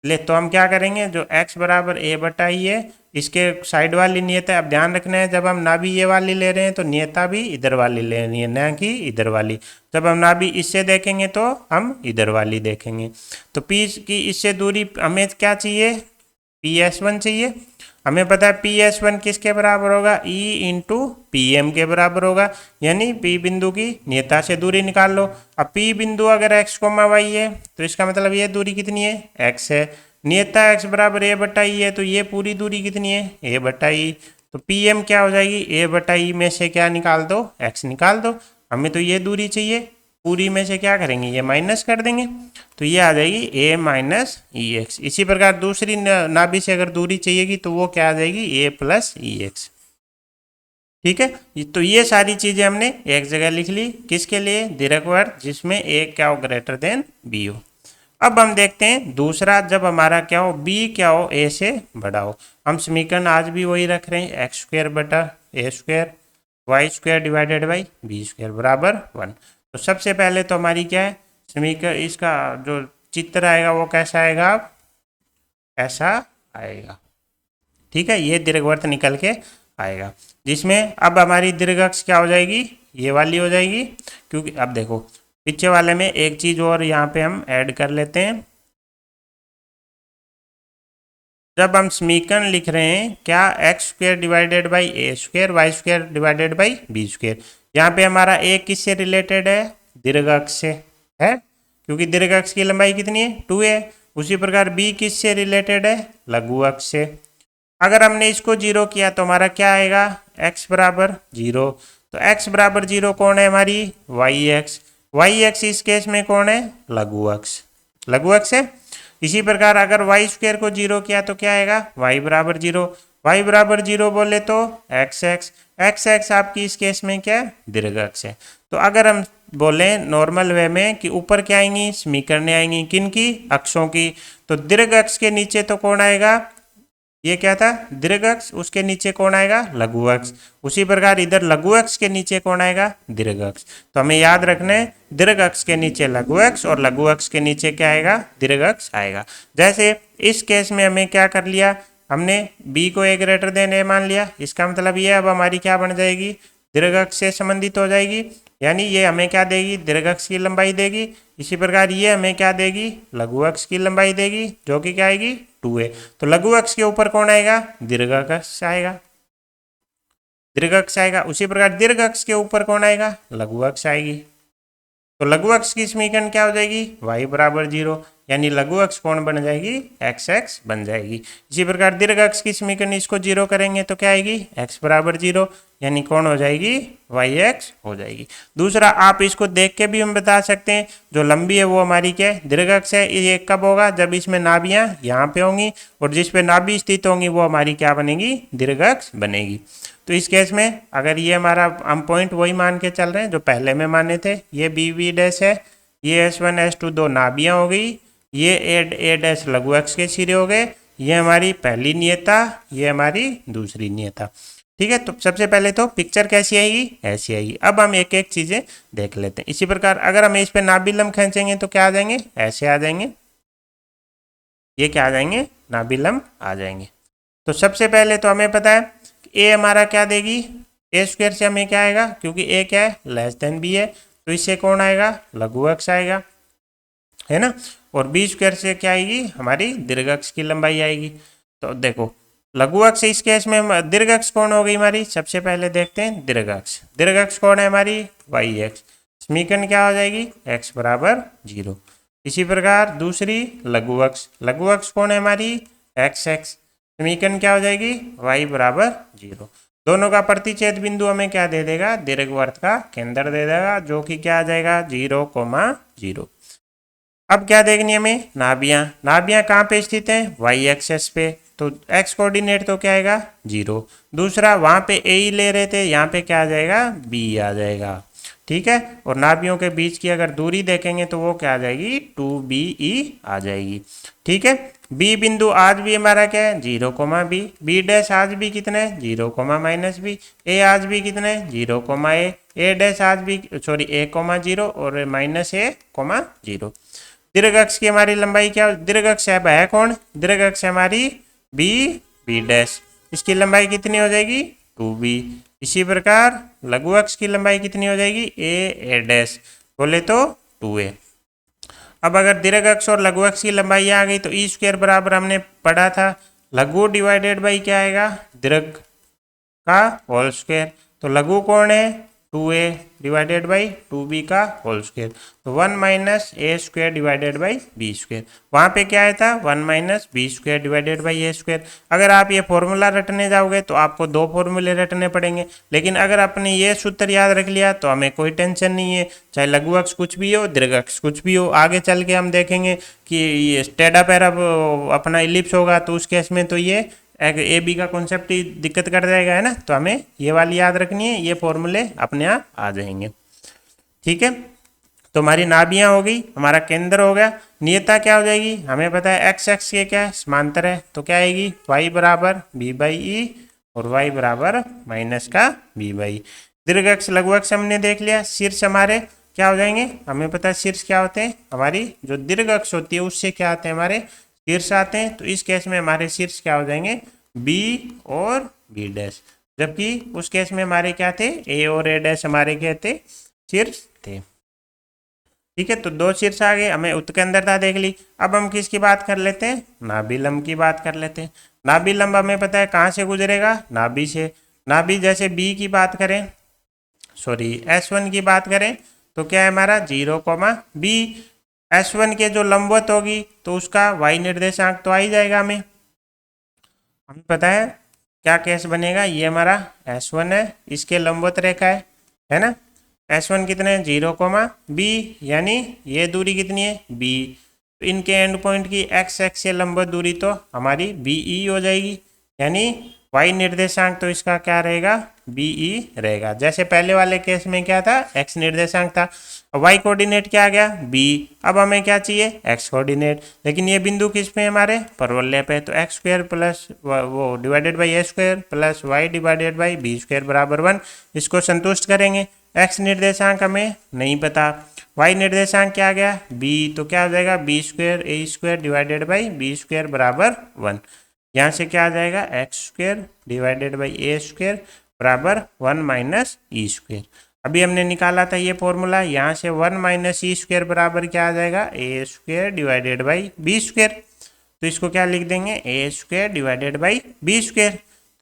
ले, तो हम क्या करेंगे, जो x बराबर a बटा ई है, इसके साइड वाली नियता, अब ध्यान रखना है, जब हम नाभि ये वाली ले रहे हैं तो नियता भी इधर वाली लेनी है, न कि इधर वाली। जब हम नाभि इससे देखेंगे तो हम इधर वाली देखेंगे। तो p की इससे दूरी हमें क्या चाहिए, PS1 चाहिए। हमें पता है PS1 किसके बराबर होगा, E इंटू PM के बराबर होगा, यानी P बिंदु की नियता से दूरी निकाल लो। अब P बिंदु अगर x कोमा वाई है तो इसका मतलब ये दूरी कितनी है, x है। नियता x बराबर a बटा ई है तो ये पूरी दूरी कितनी है, a बटा ई। तो PM क्या हो जाएगी, a बटा ई में से क्या निकाल दो, x निकाल दो। हमें तो ये दूरी चाहिए, पूरी में से क्या करेंगे, ये माइनस कर देंगे, तो ये आ जाएगी a माइनस ई एक्स। इसी प्रकार दूसरी नाभि से अगर दूरी चाहिएगी तो वो क्या आ जाएगी, a प्लस ई एक्स। ठीक है, तो ये सारी चीजें हमने एक जगह लिख ली, किसके लिए, दीर्घवृत्त जिसमें a क्या हो, ग्रेटर देन b हो। अब हम देखते हैं दूसरा, जब हमारा क्या हो, b क्या हो, a से बड़ा हो। हम समीकरण आज भी वही रख रहे हैं, एक्स स्क्वायर बटा a square y square divided by b square बराबर 1। तो सबसे पहले तो हमारी क्या है समीकरण, इसका जो चित्र आएगा वो कैसा आएगा, ऐसा आएगा। ठीक है, ये दीर्घवृत्त निकल के आएगा, जिसमें अब हमारी दीर्घ अक्ष क्या हो जाएगी, ये वाली हो जाएगी। क्योंकि अब देखो पीछे वाले में एक चीज और यहाँ पे हम ऐड कर लेते हैं। जब हम समीकरण लिख रहे हैं क्या, x square divided by a square y square divided by b square, यहाँ पे हमारा ए किससे रिलेटेड है, दीर्घ अक्ष से है, क्योंकि दीर्घ अक्ष की लंबाई कितनी है, 2a। उसी प्रकार b किससे रिलेटेड है, लघु अक्ष से। अगर हमने इसको 0 किया तो हमारा क्या आएगा, x बराबर 0। तो x बराबर 0 कौन है हमारी, वाई एक्स इस केस में कौन है, लघु अक्ष है। इसी प्रकार अगर वाई स्क्वायर को 0 किया तो क्या आएगा, y बराबर 0। y बराबर 0 बोले तो x आपकी इस केस में क्या है, दीर्घ अक्ष है। तो अगर हम बोले नॉर्मल वे में कि ऊपर क्या आएंगी, समीकरणें आएंगी, किन की, अक्षों की। तो दीर्घ अक्ष के नीचे तो कौन आएगा, ये क्या था, दीर्घ अक्ष, उसके नीचे कौन आएगा, लघु अक्ष। उसी प्रकार इधर लघु अक्ष के नीचे कौन आएगा, दीर्घ अक्ष। तो हमें याद रखना है दीर्घ अक्ष के नीचे लघु अक्ष और लघु अक्ष के नीचे क्या आएगा, दीर्घ अक्ष आएगा। जैसे इस केस में हमें क्या कर लिया, हमने b को a ग्रेटर देन a मान लिया। इसका मतलब ये अब हमारी क्या बन जाएगी, दीर्घ अक्ष से संबंधित हो जाएगी, यानी ये हमें क्या देगी, दीर्घ अक्ष की लंबाई देगी। इसी प्रकार ये हमें क्या देगी, लघु अक्ष की लंबाई देगी, जो कि क्या आएगी 2a। तो लघु अक्ष के ऊपर कौन आएगा, दीर्घ अक्ष आएगा, दीर्घ अक्ष आएगा। उसी प्रकार दीर्घ अक्ष के ऊपर कौन आएगा, लघु अक्ष आएगी। तो लघु अक्ष की समीकरण क्या हो जाएगी, y बराबर 0, यानी लघु अक्ष कौन बन जाएगी, x बन जाएगी। इसी प्रकार दीर्घ अक्ष की समीकरण इसको 0 करेंगे तो क्या आएगी, x बराबर 0, यानी कौन हो जाएगी, yx हो जाएगी। दूसरा आप इसको देख के भी हम बता सकते हैं, जो लंबी है वो हमारी क्या है, दीर्घ अक्ष है। ये कब होगा, जब इसमें नाभियां यहाँ पे होंगी और जिस पे नाभि स्थित होंगी वो हमारी क्या बनेगी, दीर्घ अक्ष बनेगी। तो इस केस में अगर ये हमारा हम पॉइंट वही मान के चल रहे हैं जो पहले में माने थे, ये बी वी डैश है, ये S1 S2 दो नाभियां हो गई, ये ए डैश लघु अक्ष के सिरे हो गए, ये हमारी पहली नियता, ये हमारी दूसरी नियता। ठीक है, तो सबसे पहले तो पिक्चर कैसी आएगी, ऐसी आएगी। अब हम एक एक चीजें देख लेते हैं। इसी प्रकार अगर हम इस पे नाभि लंब खींचेंगे तो क्या आ जाएंगे, ऐसे आ जाएंगे, ये क्या आ जाएंगे, नाभि लंब आ जाएंगे। तो सबसे पहले तो हमें पता है ए हमारा क्या देगी, ए स्क्वायर से हमें क्या आएगा, क्योंकि ए क्या है, लेस देन बी है, तो इससे कौन आएगा, लघु अक्ष आएगा, है ना। और बी स्क्वायर से क्या आएगी, हमारी दीर्घ अक्ष की लंबाई आएगी। तो देखो लघु अक्ष इस केस में, दीर्घ अक्ष कौन हो गई हमारी, सबसे पहले देखते हैं दीर्घ अक्ष। दीर्घ अक्ष कौन है हमारी, वाई एक्स। समीकरण क्या हो जाएगी, x बराबर 0। इसी प्रकार दूसरी लघु अक्ष, लघु अक्ष कौन है हमारी, एक्स एक्स। समीकरण क्या हो जाएगी, y बराबर 0। दोनों का प्रतिच्छेद बिंदु हमें क्या दे देगा, दीर्घवृत्त का केंद्र दे देगा, जो कि क्या आ जाएगा 0,0। अब क्या देखनी हमें, नाभियां। नाभियां कहाँ पे स्थित है, y एक्सेस पे, तो x कोऑर्डिनेट तो क्या आएगा 0। दूसरा वहां पे a ही ले रहे थे, यहाँ पे क्या आ जाएगा, b आ जाएगा। ठीक है, और नाभियों के बीच की अगर दूरी देखेंगे तो वो क्या आ जाएगी, 2BE आ जाएगी। ठीक है, बी बिंदु आज भी हमारा क्या है, 0,b। बी डैश आज भी कितना है, 0,-b। ए आज भी कितना है, 0,a। ए डैश आज भी सॉरी 1,0 और -a,0। दीर्घ अक्ष की हमारी लंबाई क्या, दीर्घ अक्ष है कौन, दीर्घ अक्ष हमारी बी डैश। इसकी लंबाई कितनी हो जाएगी, 2b। इसी प्रकार लघु अक्ष की लंबाई कितनी हो जाएगी, ए डैश बोले तो 2a। अब अगर दीर्घ अक्ष और लघु अक्ष की लंबाई आ गई तो ई स्क्वायर बराबर हमने पढ़ा था, लघु डिवाइडेड बाई क्या आएगा, दीर्घ का होल स्क्वायर। तो लघु कौन है, 2a डिवाइडेड बाई 2b का होल स्क्वायर। तो 1 - a square divided by b square. वहाँ पे क्या आया था, 1 - b square divided by a square. अगर आप ये फॉर्मूला रटने जाओगे तो आपको दो फॉर्मूले रटने पड़ेंगे, लेकिन अगर आपने ये सूत्र याद रख लिया तो हमें कोई टेंशन नहीं है, चाहे लघु अक्ष कुछ भी हो, दीर्घ अक्ष कुछ भी हो। आगे चल के हम देखेंगे कि ये टेढ़ा पैरा अपना इलिप्स होगा तो उस केस में तो ये ए बी का कॉन्सेप्ट ही दिक्कत कर जाएगा, है ना। तो हमें ये वाली याद रखनी है, ये फॉर्मूले अपने आप आ जाएंगे। ठीक है, तो हमारी नाभियां हो गई, हमारा केंद्र हो गया। नियता क्या हो जाएगी, हमें पता है एक्स एक्स के क्या है, समांतर है, तो क्या आएगी, y बराबर b/e और y बराबर -b/e। दीर्घ अक्ष लघु अक्ष हमने देख लिया। शीर्ष हमारे क्या हो जाएंगे, हमें पता है शीर्ष क्या होते हैं, हमारी जो दीर्घ अक्ष होती है उससे क्या आते हैं, हमारे शीर्ष आते हैं। तो इस केस में हमारे शीर्ष क्या हो जाएंगे, b और b डैश, जबकि उस केस में हमारे क्या थे, a और a डैश हमारे क्या थे, शीर्ष थे। ठीक है, तो दो शीर्ष आ गए, हमें उत्केंद्रता देख ली। अब हम किसकी बात कर लेते हैं, नाभि लंब की बात कर लेते हैं। नाभि लंब हमें पता है कहाँ से गुजरेगा, नाभि से। नाभि जैसे b की बात करें, सॉरी S1 की बात करें तो क्या है हमारा 0,b। S1 के जो लंबवत होगी तो उसका y निर्देशांक तो आ ही जाएगा। हमें पता है क्या केस बनेगा, ये हमारा S1 है, इसके लंबवत रेखा है ना। S1 कितने हैं, 0,b, यानी ये दूरी कितनी है, b। तो इनके एंड पॉइंट की x एक्स से लंबवत दूरी तो हमारी BE हो जाएगी, यानी y निर्देशांक तो इसका क्या रहेगा, BE रहेगा। जैसे पहले वाले केस में क्या था, x निर्देशांक था, y कोऑर्डिनेट क्या आ गया, b। अब हमें क्या चाहिए, x कोऑर्डिनेट। लेकिन ये बिंदु किस पे, हमारे परवलय पे, तो x स्क्वायर प्लस वो divided by a square plus y divided by b square बराबर 1, इसको संतुष्ट करेंगे। x निर्देशांक हमें नहीं पता, y निर्देशांक क्या आ गया, b, तो क्या हो जाएगा, b square a square divided by b square बराबर 1। यहाँ से क्या आ जाएगा, x square divided by a square बराबर 1 माइनस ई स्क्वेयर। अभी हमने निकाला था ये फॉर्मूला, यहाँ से 1 माइनस ई स्क्वेयर बराबर क्या आ जाएगा, a square divided by b square. तो इसको क्या लिख देंगे, a square divided by b square.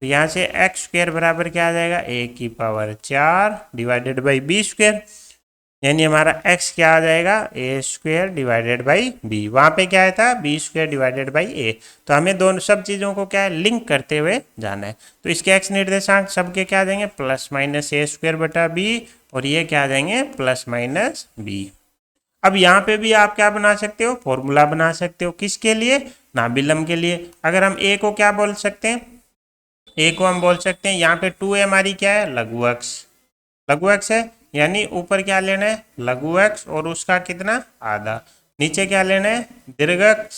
तो यहाँ से एक्स स्क्वेयर बराबर क्या आ जाएगा, ए की power 4 divided by b square, यानी हमारा x क्या आ जाएगा, a square divided by b. वहाँ पे क्या था, b square divided by a. तो हमें दोनों सब चीज़ों को क्या है, लिंक करते हुए जाना है। तो इसके x निर्देशांक सबके क्या आ जाएंगे, प्लस माइनस ए स्क्वेयर बटा बी, और ये क्या आ जाएंगे, प्लस माइनस बी। अब यहाँ पे भी आप क्या बना सकते हो, फॉर्मूला बना सकते हो, किसके लिए, नाभिलम के लिए। अगर हम ए को क्या बोल सकते हैं, ए को हम बोल सकते हैं यहाँ पे 2a हमारी क्या है, लघु अक्ष है, यानी ऊपर क्या लेना है, लघु अक्ष और उसका कितना, आधा। नीचे क्या लेना है, दीर्घ अक्ष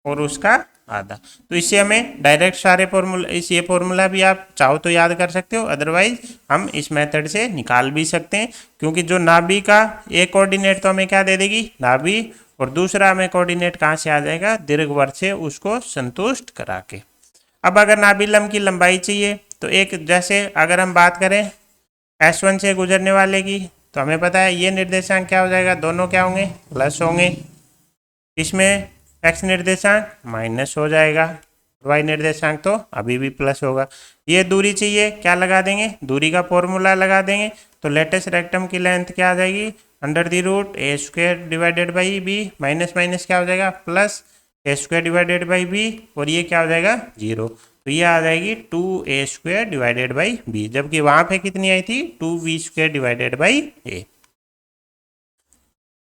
और उसका आधा। तो इससे हमें डायरेक्ट सारे फॉर्मूला, ये फॉर्मूला भी आप चाहो तो याद कर सकते हो, अदरवाइज हम इस मेथड से निकाल भी सकते हैं, क्योंकि जो नाभि का एक कोऑर्डिनेट तो हमें क्या दे देगी, नाभि, और दूसरा हमें कोऑर्डिनेट कहाँ से आ जाएगा, दीर्घवृत्त से, उसको संतुष्ट करा के। अब अगर नाभिलम की लंबाई चाहिए तो एक, जैसे अगर हम बात करें S1 से गुजरने वाले की, तो हमें पता है ये निर्देशांक क्या हो जाएगा, दोनों क्या होंगे, प्लस होंगे। इसमें x निर्देशांक माइनस हो जाएगा, y निर्देशांक तो अभी भी प्लस होगा। ये दूरी चाहिए, क्या लगा देंगे, दूरी का फॉर्मूला लगा देंगे। तो लेटेस्ट रेक्टम की लेंथ क्या आ जाएगी, under the root a square divided by b, minus minus क्या हो जाएगा, plus a square divided by b, और ये क्या हो जाएगा, 0। तो ये आ जाएगी 2a square divided by B, जबकि वहां पे कितनी आई थी, 2v square divided by a.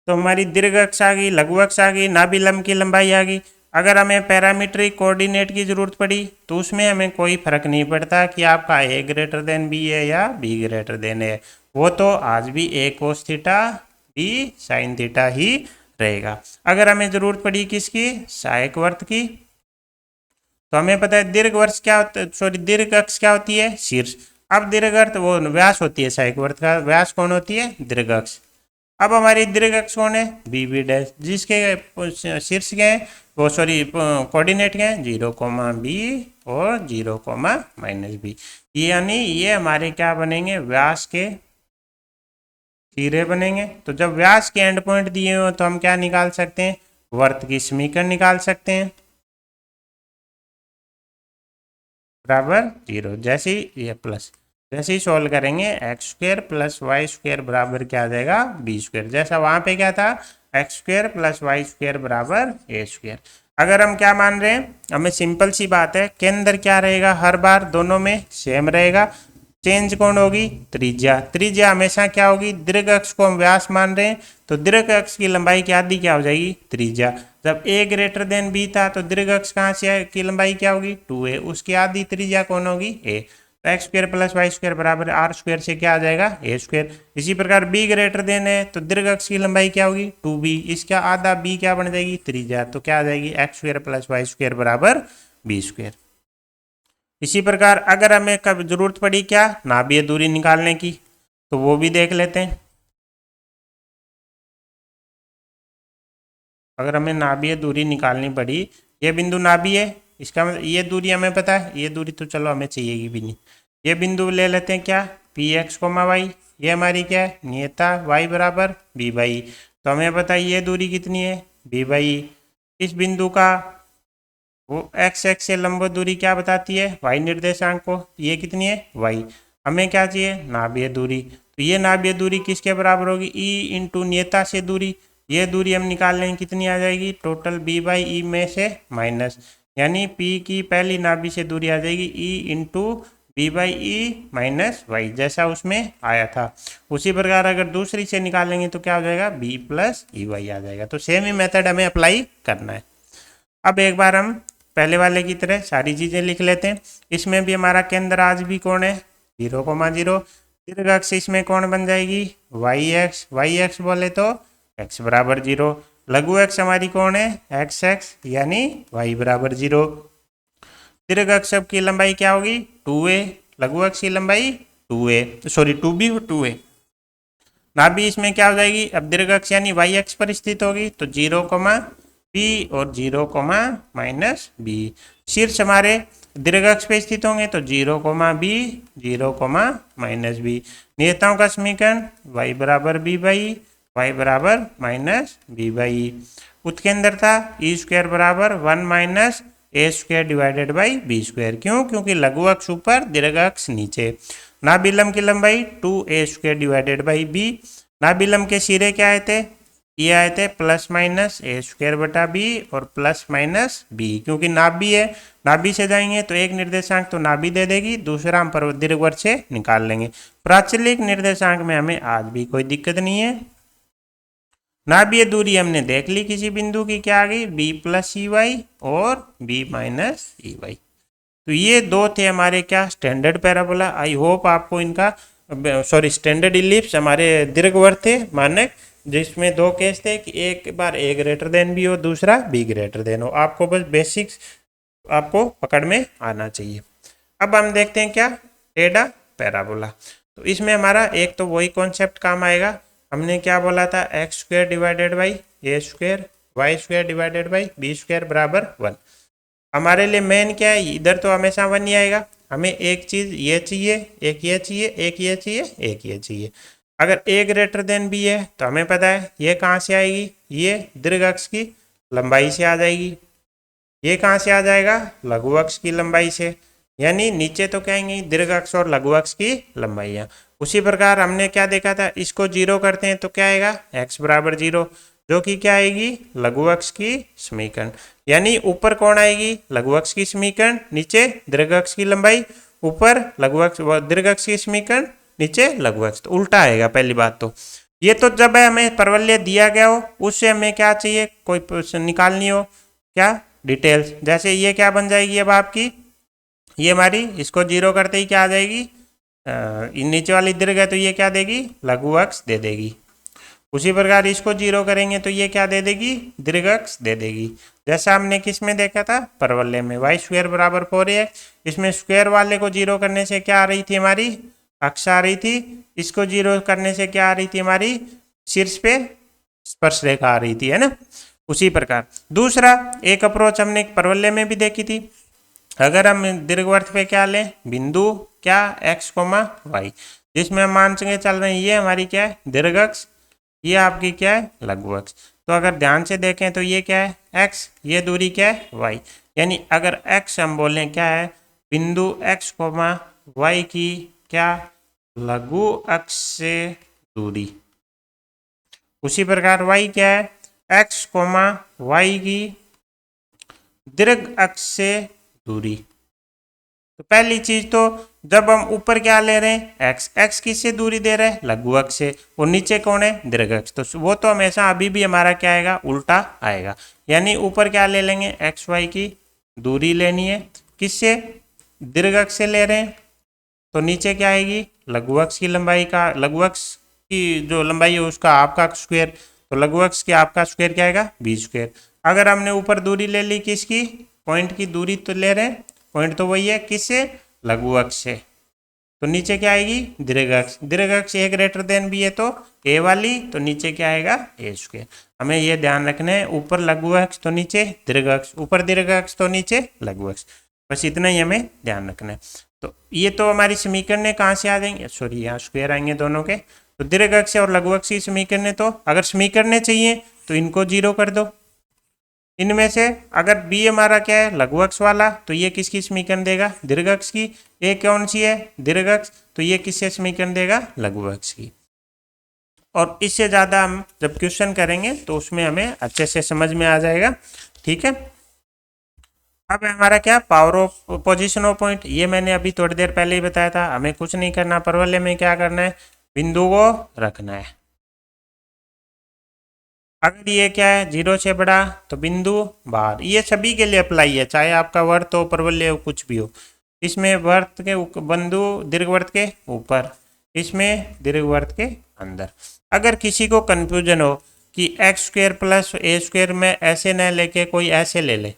तो हमारी दीर्घ अक्ष आ गई, लघु अक्ष आ गई, नाभिलम की लंबाई आ गई। अगर हमें पैरामीट्रिक कोऑर्डिनेट की जरूरत पड़ी तो उसमें हमें कोई फर्क नहीं पड़ता कि आपका a ग्रेटर देन b है या b ग्रेटर देन a, वो तो आज भी a cos theta b sine theta ही रहेगा। अगर हमें जरूरत पड़ी किसकी, सहायक वर्त की, तो हमें पता है दीर्घ वर्ष क्या होता है, सॉरी दीर्घ अक्ष क्या होती है, शीर्ष। अब दीर्घ अर्थ वो व्यास होती है, सहायक वर्त का व्यास कौन होती है, दीर्घ अक्ष। अब हमारी दीर्घ अक्ष कौन है, बी बी डैश, जिसके शीर्ष के वो सॉरी कोऑर्डिनेट के 0,b और 0,-b, यानी ये हमारे क्या बनेंगे, व्यास के सिरे बनेंगे। तो जब व्यास के एंड पॉइंट दिए हो तो हम क्या निकाल सकते हैं, वर्त की समीकरण निकाल सकते हैं, बराबर 0। जैसे ही ये प्लस, जैसे ही सॉल्व करेंगे x square plus y square बराबर क्या आ जाएगा, बी स्क्वेयर। जैसा वहां पे क्या था, x square plus y square बराबर ए स्क्वेयर। अगर हम क्या मान रहे हैं, हमें सिंपल सी बात है, के अंदर क्या रहेगा, हर बार दोनों में सेम रहेगा, चेंज कौन होगी, त्रिज्या। त्रिज्या हमेशा क्या होगी, दीर्घ अक्ष को हम व्यास मान रहे हैं, तो दीर्घ अक्ष की लंबाई की आधी क्या हो जाएगी, त्रिज्या। जब a ग्रेटर देन b था तो दीर्घ अक्ष कहाँ से की लंबाई क्या होगी, 2a, उसकी आधी त्रिज्या कौन होगी, a। तो x square plus y square बराबर आर स्क्वेयर से क्या आ जाएगा, ए स्क्वेयर। इसी प्रकार b ग्रेटर देन है तो दीर्घ अक्ष की लंबाई क्या होगी, 2b, इसका आधा b क्या बन जाएगी, त्रिज्या। तो क्या आ जाएगी, x square plus y square बराबर बी स्क्वेयर। इसी प्रकार अगर हमें कब जरूरत पड़ी क्या, नाभीय दूरी निकालने की, तो वो भी देख लेते हैं। अगर हमें नाभीय दूरी निकालनी पड़ी, ये बिंदु नाभि है, इसका मतलब ये दूरी हमें पता है, ये दूरी तो चलो हमें चाहिएगी भी नहीं। ये बिंदु ले लेते हैं क्या, पी एक्स कोमा वाई, ये हमारी क्या है, नियता y बराबर बी बाई। तो हमें पता है ये दूरी कितनी है, बी बाई। इस बिंदु का वो एक्स एक्स से लंबवत दूरी क्या बताती है, y निर्देशांक को, ये कितनी है, y। हमें क्या चाहिए, नाभीय दूरी। तो ये नाभीय दूरी किसके बराबर होगी, e इंटू नियता से दूरी। ये दूरी हम निकाल लेंगे, कितनी आ जाएगी, टोटल b बाई ई में से माइनस, यानी p की पहली नाभि से दूरी आ जाएगी e into b by e minus y, जैसा उसमें आया था। उसी प्रकार अगर दूसरी से निकालेंगे तो क्या हो जाएगा, b प्लस ई वाई आ जाएगा। तो सेम ही मेथड हमें अप्लाई करना है। अब एक बार हम पहले वाले की तरह सारी चीज़ें लिख लेते हैं। इसमें भी हमारा केंद्र आज भी कौन है, 0,0। दीर्घ अक्ष इसमें कौन बन जाएगी, वाई एक्स बोले तो x बराबर 0। लघु अक्ष हमारी कौन है, एक्स एक्स, यानी y बराबर 0। दीर्घ अक्ष की लंबाई क्या होगी, 2a, लघु अक्ष की लंबाई 2a, सॉरी 2b और 2a। नाभि इसमें क्या हो जाएगी, अब दीर्घ अक्ष यानी y अक्ष पर स्थित होगी, तो 0, b और 0, -b। शीर्ष हमारे दीर्घ अक्ष पे स्थित होंगे तो 0,b 0,-b। नियताओं का समीकरण y बराबर b बाई वाई बराबर माइनस बी बाई ई। उत्केंद्रता ई स्क्वायर बराबर 1 minus a square divided by b square. क्यों? क्योंकि लघु अक्ष ऊपर दीर्घ अक्ष नीचे। नाभिलंब की लंबाई 2a square divided by b. नाभिलंब के सिरे क्या आए थे? ये आए थे प्लस माइनस ए स्क्वायर बटा बी और प्लस माइनस बी। क्योंकि नाभि है, नाभि से जाएंगे तो एक निर्देशांक तो नाभि दे देगी, दूसरा हम दीर्घवृत्त से निकाल लेंगे। प्राचलिक निर्देशांक में हमें आज भी कोई दिक्कत नहीं है। नाभीय दूरी हमने देख ली किसी बिंदु की, क्या आ गई? बी प्लस ई वाई और बी माइनस ई वाई। तो ये दो थे हमारे क्या स्टैंडर्ड पैराबोला। आई होप आपको इनका स्टैंडर्ड इलिप्स हमारे दीर्घवृत्त थे मानक, जिसमें दो केस थे कि एक बार ए ग्रेटर देन बी हो, दूसरा बी ग्रेटर देन हो। आपको बस बेसिक्स आपको पकड़ में आना चाहिए। अब हम देखते हैं क्या टेढ़ा पैराबोला। तो इसमें हमारा एक तो वही कॉन्सेप्ट काम आएगा। हमने क्या बोला था? X square divided by a square y square divided by b square बराबर 1। हमारे लिए मेन क्या है? इधर तो हमेशा 1 ही आएगा। हमें एक चीज ये चाहिए, एक ये चाहिए, एक ये चाहिए, एक ये चाहिए। अगर ए ग्रेटर देन बी है तो हमें पता है ये कहाँ से आएगी? ये दीर्घ अक्ष की लंबाई से आ जाएगी। ये कहाँ से आ जाएगा? लघु अक्ष की लंबाई से। यानी नीचे तो कहेंगे दीर्घ अक्ष और लघु अक्ष की लंबाइयाँ। उसी प्रकार हमने क्या देखा था? इसको 0 करते हैं तो क्या आएगा? x बराबर 0, जो कि क्या आएगी? लघु अक्ष की समीकरण। यानी ऊपर कौन आएगी? लघु अक्ष की समीकरण, नीचे दीर्घ अक्ष की लंबाई। ऊपर लघु अक्ष दीर्घ अक्ष की समीकरण, नीचे लघु अक्ष। तो उल्टा आएगा पहली बात तो। ये तो जब है हमें परवलय दिया गया हो, उससे हमें क्या चाहिए? कोई निकालनी हो क्या डिटेल्स। जैसे ये क्या बन जाएगी अब आपकी? ये हमारी इसको 0 करते ही क्या आ जाएगी? नीचे वाली दीर्घ है तो ये क्या देगी? लघु अक्ष दे देगी। उसी प्रकार इसको 0 करेंगे तो ये क्या दे देगी? दीर्घ अक्ष दे देगी। जैसा हमने किस में देखा था? परवलय में वाई स्क्वायर बराबर 4ax। इसमें स्क्वायर वाले को 0 करने से क्या आ रही थी? हमारी अक्ष आ रही थी। इसको 0 करने से क्या आ रही थी? हमारी शीर्ष पे स्पर्श रेखा आ रही थी, है ना। उसी प्रकार दूसरा एक अप्रोच हमने परवलय में भी देखी थी। अगर हम दीर्घवृत्त पे क्या लें? बिंदु क्या? x, y, जिसमें हम मान के चल रहे हैं ये हमारी क्या है? दीर्घ अक्ष, ये आपकी क्या है? लघु अक्ष। तो अगर ध्यान से देखें तो ये क्या है? x, ये दूरी क्या है? y। यानी अगर x हम बोलें क्या है? बिंदु x, y की क्या? लघु अक्ष से दूरी। उसी प्रकार y क्या है? x, y की दीर्घ अक्ष से दूरी। तो पहली चीज तो जब हम ऊपर क्या ले रहे हैं? x किससे दूरी दे रहे हैं? लघु अक्ष से। और नीचे कौन है? दीर्घ अक्ष। तो वो तो हमेशा अभी भी हमारा क्या आएगा? उल्टा आएगा। यानी ऊपर क्या ले लेंगे? x y की दूरी लेनी है। किससे? दीर्घ अक्ष से ले रहे हैं तो नीचे क्या आएगी? लघु अक्ष की लंबाई का, लघु अक्ष की जो लंबाई है उसका आपका स्क्वायर। तो लघु अक्ष की आपका स्क्वायर क्या आएगा? B square. अगर हमने ऊपर दूरी ले ली किसकी? पॉइंट की दूरी तो ले रहे हैं, पॉइंट तो वही है, किससे? लघु अक्ष से। तो नीचे क्या आएगी? दीर्घ अक्ष। दीर्घ अक्ष ए ग्रेटर देन बी है तो ए वाली, तो नीचे क्या आएगा? ए स्क्वायर। हमें ये ध्यान रखना है, ऊपर लघु अक्ष तो नीचे दीर्घ अक्ष, ऊपर दीर्घ अक्ष तो नीचे लघु अक्ष। बस इतना ही हमें ध्यान रखना है। तो ये तो हमारी समीकरण कहाँ से आ जाएंगे? सॉरी, यहाँ स्क्वायर आएंगे दोनों के। तो दीर्घ अक्ष और लघु अक्ष की समीकरण, तो अगर समीकरण चाहिए तो इनको 0 कर दो। इनमें से अगर बी हमारा क्या है? लघु अक्ष वाला, तो ये किसकी समीकरण देगा? दीर्घ अक्ष की। ए कौन सी है? दीर्घ अक्ष, तो ये किससे समीकरण देगा? लघु अक्ष की। और इससे ज़्यादा हम जब क्वेश्चन करेंगे तो उसमें हमें अच्छे से समझ में आ जाएगा। ठीक है। अब हमारा क्या? Power of position of point. ये मैंने अभी थोड़ी देर पहले ही बताया था। हमें कुछ नहीं करना, परवलय में क्या करना है? बिंदु को रखना है। अगर ये क्या है? 0 से बड़ा तो बिंदु बाहर। ये सभी के लिए अप्लाई है, चाहे आपका वर्त हो, परवलय हो, कुछ भी हो। इसमें वर्त के बिंदु दीर्घवृत्त के ऊपर, इसमें दीर्घवृत्त के अंदर। अगर किसी को कंफ्यूजन हो कि एक्स स्क्वायर प्लस ए स्क्वायर में ऐसे न लेके कोई ऐसे ले ले,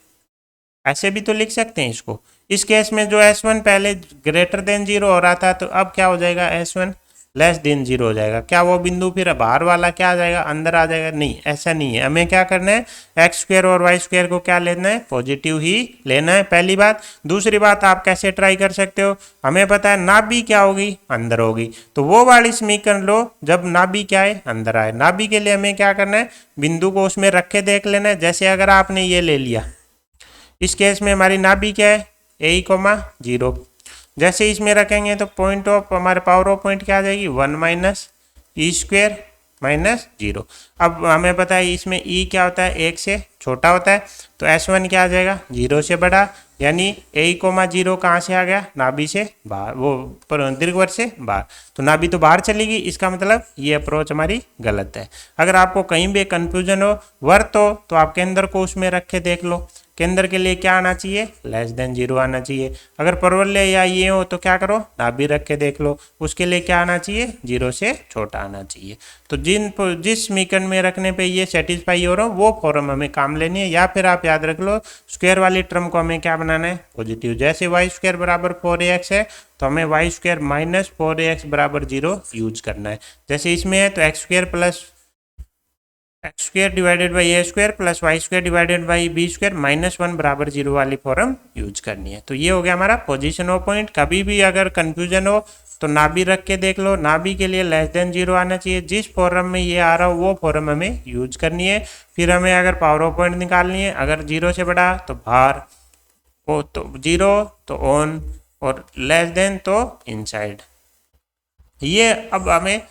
ऐसे भी तो लिख सकते हैं इसको। इस केस में जो S1 पहले ग्रेटर देन 0 हो रहा था, तो अब क्या हो जाएगा? S1 लेस देन 0 हो जाएगा। क्या वो बिंदु फिर बाहर वाला क्या आ जाएगा, अंदर आ जाएगा? नहीं, ऐसा नहीं है। हमें क्या करना है, एक्स स्क्वायर और वाई स्क्वायर को क्या लेना है, पॉजिटिव ही लेना है, पहली बात। दूसरी बात, आप कैसे ट्राई कर सकते हो, हमें पता है नाभि क्या होगी, अंदर होगी, तो वो वाली समीकरण लो जब नाभि क्या है, अंदर आए। नाभि के लिए हमें क्या करना है, बिंदु को उसमें रख के देख लेना है। जैसे अगर आपने ये ले लिया, इस केस में हमारी नाभि क्या है, ए कोमा 0। जैसे इसमें रखेंगे तो पॉइंट ऑफ हमारे पावर ऑफ पॉइंट क्या आ जाएगी, 1 माइनस ई स्क्वेयर माइनस 0। अब हमें पता है इसमें ई क्या होता है, 1 से छोटा होता है, तो S1 क्या आ जाएगा, 0 से बड़ा, यानी ए कोमा 0 कहाँ से आ गया, नाभि से बाहर, वो दीर्घवृत्त से बाहर, तो नाभि तो बाहर चलेगी। इसका मतलब ये अप्रोच हमारी गलत है। अगर आपको कहीं भी कंफ्यूजन हो वर्त हो तो आप केंद्र को उसमें रख के देख लो। केंद्र के लिए क्या आना चाहिए, लेस देन 0 आना चाहिए। अगर परवलय या ये हो तो क्या करो, नाभि रख के देख लो, उसके लिए क्या आना चाहिए, 0 से छोटा आना चाहिए। तो जिस समीकरण में रखने पे ये सेटिस्फाई हो रहा हो वो फॉर्म हमें काम लेनी है। या फिर आप याद रख लो, स्क्वायर वाली टर्म को हमें क्या बनाना है, पॉजिटिव। जैसे वाई स्क्वायर बराबर 4ax है तो हमें वाई स्क्वायर माइनस 4ax बराबर 0 यूज करना है। जैसे इसमें है तो x square plus x square divided by a square plus y square divided by b square minus 1 बराबर 0 वाली फॉर्म यूज करनी है। तो ये हो गया हमारा पोजीशन ऑफ पॉइंट। कभी भी अगर कंफ्यूजन हो तो नाभि रख के देख लो, नाभि के लिए लेस देन 0 आना चाहिए। जिस फॉर्म में ये आ रहा हो वो फॉर्म हमें यूज करनी है। फिर हमें अगर पावर ऑफ पॉइंट निकालनी है, अगर 0 से बड़ा तो बाहर, ओ तो 0 तो ऑन, और लेस देन तो इनसाइड। ये अब हमें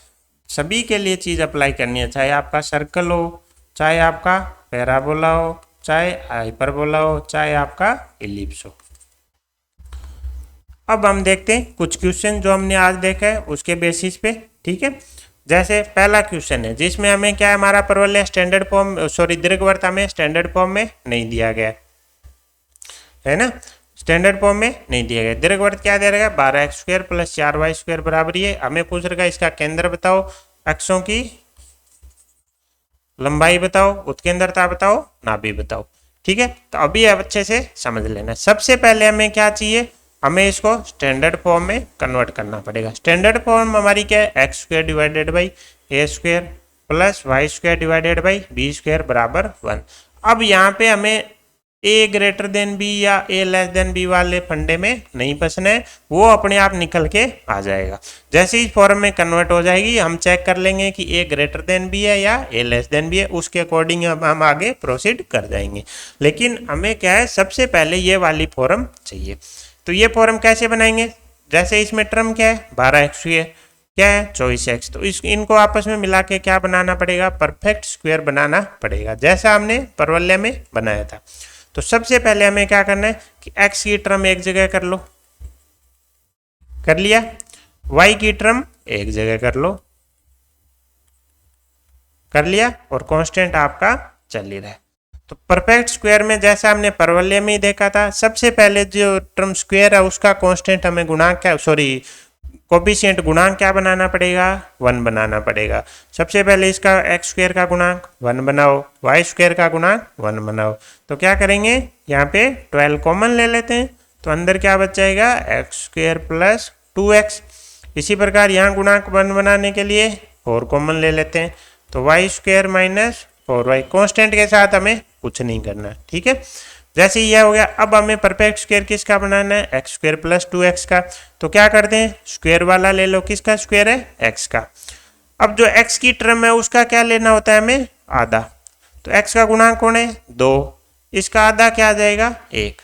सभी के लिए चीज़ अप्लाई करनी है, चाहे आपका सर्कल हो, चाहे आपका पैराबोला हो, चाहे हाइपरबोला हो, चाहे आपका इलिप्स हो। अब हम देखते हैं कुछ क्वेश्चन जो हमने आज देखा है उसके बेसिस पे, ठीक है। जैसे पहला क्वेश्चन है जिसमें हमें क्या है, हमारा परवलय स्टैंडर्ड फॉर्म, दीर्घवृत्त हमें स्टैंडर्ड फॉर्म में नहीं दिया गया है ना, स्टैंडर्ड फॉर्म में नहीं दिया गया। दीर्घवृत्त क्या दे रहेगा, 12x square plus 4y square बराबर ये। हमें पूछ रहा है इसका केंद्र बताओ, अक्षों की लंबाई बताओ, उत्केंद्रता बताओ, नाभि बताओ, ठीक है। तो अभी अब अच्छे से समझ लेना। सबसे पहले हमें क्या चाहिए, हमें इसको स्टैंडर्ड फॉर्म में कन्वर्ट करना पड़ेगा। स्टैंडर्ड फॉर्म हमारी क्या है, x square divided by a square plus y square divided by b square बराबर 1। अब यहाँ पे हमें ए ग्रेटर देन बी या ए लेस देन बी वाले फंडे में नहीं फंसना है, वो अपने आप निकल के आ जाएगा। जैसे ही फॉर्म में कन्वर्ट हो जाएगी हम चेक कर लेंगे कि ए ग्रेटर देन बी है या ए लेस देन बी है, उसके अकॉर्डिंग हम आगे प्रोसीड कर जाएंगे। लेकिन हमें क्या है, सबसे पहले ये वाली फॉर्म चाहिए। तो ये फॉर्म कैसे बनाएंगे, जैसे इसमें टर्म क्या है, 12x क्या है, 24x, तो इनको आपस में मिला के क्या बनाना पड़ेगा, परफेक्ट स्क्वायर बनाना पड़ेगा, जैसा हमने परवलय में बनाया था। तो सबसे पहले हमें क्या करना है कि x की टर्म एक जगह कर लो, कर लिया, y की टर्म एक जगह कर लो, कर लिया, और कांस्टेंट आपका चल ही रहा है। तो परफेक्ट स्क्वायर में जैसा हमने परवलय में ही देखा था, सबसे पहले जो टर्म स्क्वायर है उसका कांस्टेंट हमें गुणांक क्या, कोफिशिएंट गुणांक क्या बनाना पड़ेगा, 1 बनाना पड़ेगा। सबसे पहले इसका एक्स स्क्वायर का गुणांक 1 बनाओ, वाई स्क्वायर का गुणांक 1 बनाओ। तो क्या करेंगे, यहाँ पे 12 कॉमन ले लेते हैं, तो अंदर क्या बच जाएगा, एक्स स्क्वायर प्लस 2x। इसी प्रकार यहाँ गुणांक 1 बनाने के लिए 4 कॉमन ले लेते हैं, तो y square minus 4y। Constant के साथ हमें कुछ नहीं करना, ठीक है। जैसे यह हो गया, अब हमें परफेक्ट स्क्वायर किसका बनाना है, एक्स स्क्वायर प्लस 2x का। तो क्या करते हैं, स्क्वायर वाला ले लो, किसका स्क्वायर है, x का। अब जो x की टर्म है उसका क्या लेना होता है हमें, आधा। तो x का गुणांक कौन है, 2, इसका आधा क्या आ जाएगा, 1।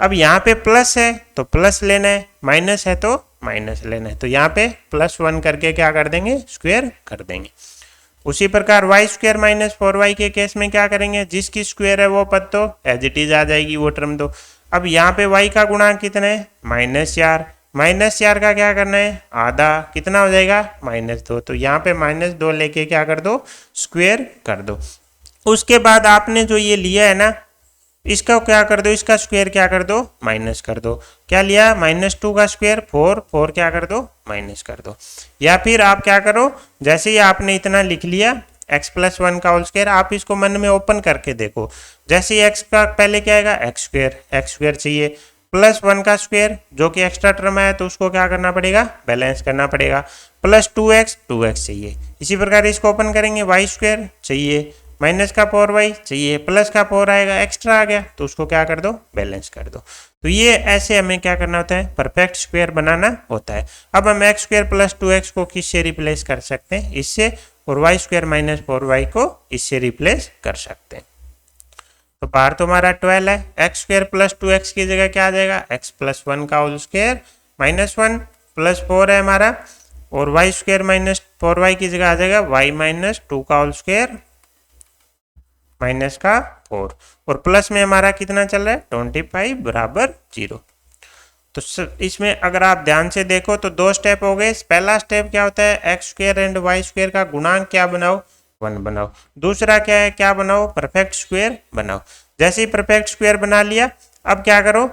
अब यहाँ पे प्लस है तो प्लस लेना है, माइनस है तो माइनस लेना है, तो यहाँ पे +1 करके क्या कर देंगे, स्क्वायर कर देंगे। उसी प्रकार वाई स्क्वायर माइनस 4y के केस में क्या करेंगे, जिसकी स्क्वायर है वो पद तो एज इट इज आ जाएगी, वो टर्म दो। अब यहाँ पे y का गुणांक कितना है, -4, -4 का क्या करना है, आधा, कितना हो जाएगा, -2। तो यहाँ पे -2 लेके क्या कर दो, स्क्वायर कर दो। उसके बाद आपने जो ये लिया है ना, इसका क्या कर दो, इसका स्क्वायर क्या कर दो, माइनस कर दो। क्या लिया, -2 का स्क्वायर 4 क्या कर दो, माइनस कर दो। या फिर आप क्या करो, जैसे ही आपने इतना लिख लिया x + 1 का होल स्क्वायर, आप इसको मन में ओपन करके देखो। जैसे ही x का पहले क्या आएगा, x स्क्वायर चाहिए, +1 का स्क्वायर जो कि एक्स्ट्रा टर्म है तो उसको क्या करना पड़ेगा, बैलेंस करना पड़ेगा। प्लस 2x चाहिए। इसी प्रकार इसको ओपन करेंगे, वाई स्क्वायर चाहिए, माइनस का 4y चाहिए, प्लस का 4 आएगा, एक्स्ट्रा आ गया तो उसको क्या कर दो, बैलेंस कर दो। तो ये ऐसे हमें क्या करना होता है, परफेक्ट स्क्वायर बनाना होता है। अब हम एक्स स्क्वायर प्लस 2x को किससे रिप्लेस कर सकते हैं, इससे, और वाई स्क्वायर माइनस 4y को इससे रिप्लेस कर सकते हैं। तो बाहर तो हमारा 12 है, एक्स स्क्वायर प्लस 2x की जगह क्या आ जाएगा, x प्लस 1 का होल स्क्वायर माइनस 1 प्लस 4 है हमारा, और वाई स्क्वायर माइनस 4y की जगह आ जाएगा y माइनस 2 का होल स्क्वायर माइनस का 4, और प्लस में हमारा कितना चल रहा है 25 बराबर 0। तो इसमें अगर आप ध्यान से देखो तो दो स्टेप हो गए। पहला स्टेप क्या होता है, x square and y square का गुणांक क्या बनाओ, 1 बनाओ। दूसरा क्या है, क्या बनाओ, परफेक्ट स्क्वायर बनाओ। जैसे ही परफेक्ट स्क्वायर बना लिया, अब क्या करो,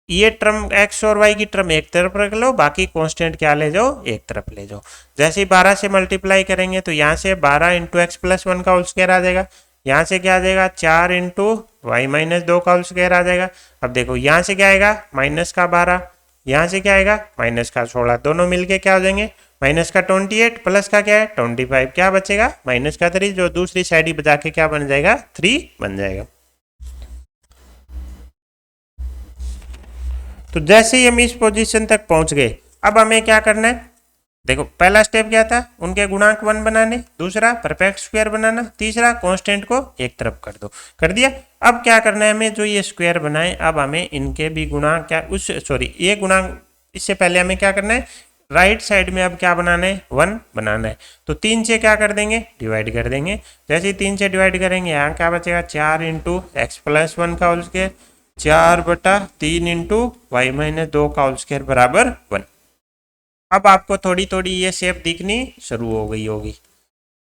ये टर्म x और y की टर्म एक तरफ रख लो, बाकी कांस्टेंट क्या ले जाओ, एक तरफ ले जाओ। जैसे ही 12 से मल्टीप्लाई करेंगे तो यहाँ से 12 इंटू एक्स प्लस 1 का होल स्क्वायर आ जाएगा, यहाँ से क्या आ जाएगा 4 इंटू वाई माइनस 2 का होल स्क्वायर आ जाएगा। अब देखो यहाँ से क्या आएगा माइनस का 12, यहाँ से क्या आएगा माइनस का 16, दोनों मिलके क्या हो जाएंगे माइनस का 28, प्लस का क्या है 25, क्या बचेगा माइनस का 3, जो दूसरी साइड ही बचा के क्या बन जाएगा 3 बन जाएगा। तो जैसे ही हम इस पोजीशन तक पहुंच गए, अब हमें क्या करना है, देखो पहला स्टेप क्या था, उनके गुणांक 1 बनाने, दूसरा परफेक्ट स्क्वायर बनाना, तीसरा कांस्टेंट को एक तरफ कर दो, कर दिया। अब क्या करना है हमें, जो ये स्क्वायर बनाए, अब हमें इनके भी गुणांक क्या ये गुणांक, इससे पहले हमें क्या करना है, राइट साइड में अब क्या बनाना है 1 बनाना है। तो 3 से क्या कर देंगे, डिवाइड कर देंगे। जैसे ही 3 से डिवाइड करेंगे, यहाँ क्या बचेगा 4 इंटू एक्स प्लस 1 का whole square, 4/3 into y minus 2 का होल स्क्वायर बराबर 1। अब आपको थोड़ी थोड़ी ये शेप दिखनी शुरू हो गई होगी।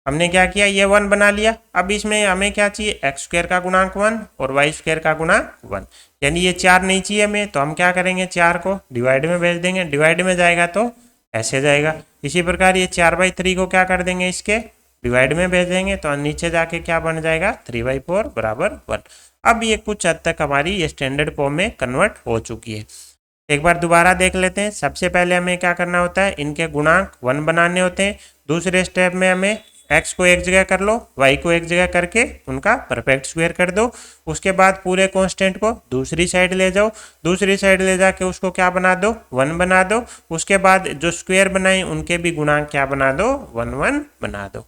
हमने क्या किया, ये 1 बना लिया। अब इसमें हमें क्या चाहिए, एक्स स्क्वायर का गुणांक 1 और वाई स्क्वायर का गुणांक 1, यानी ये 4 नहीं चाहिए हमें, तो हम क्या करेंगे 4 को डिवाइड में भेज देंगे, डिवाइड में जाएगा तो ऐसे जाएगा। इसी प्रकार ये 4/3 को क्या कर देंगे, इसके डिवाइड में भेज देंगे, तो नीचे जाके क्या बन जाएगा 3/4 बराबर 1। अब ये कुछ हद तक हमारी ये स्टैंडर्ड फॉर्म में कन्वर्ट हो चुकी है। एक बार दोबारा देख लेते हैं। सबसे पहले हमें क्या करना होता है, इनके गुणांक 1 बनाने होते हैं। दूसरे स्टेप में हमें x को एक जगह कर लो, y को एक जगह करके उनका परफेक्ट स्क्वायर कर दो। उसके बाद पूरे कांस्टेंट को दूसरी साइड ले जाओ, दूसरी साइड ले जाके उसको क्या बना दो 1 बना दो। उसके बाद जो स्क्वायर बनाए उनके भी गुणांक क्या बना दो 1 बना दो।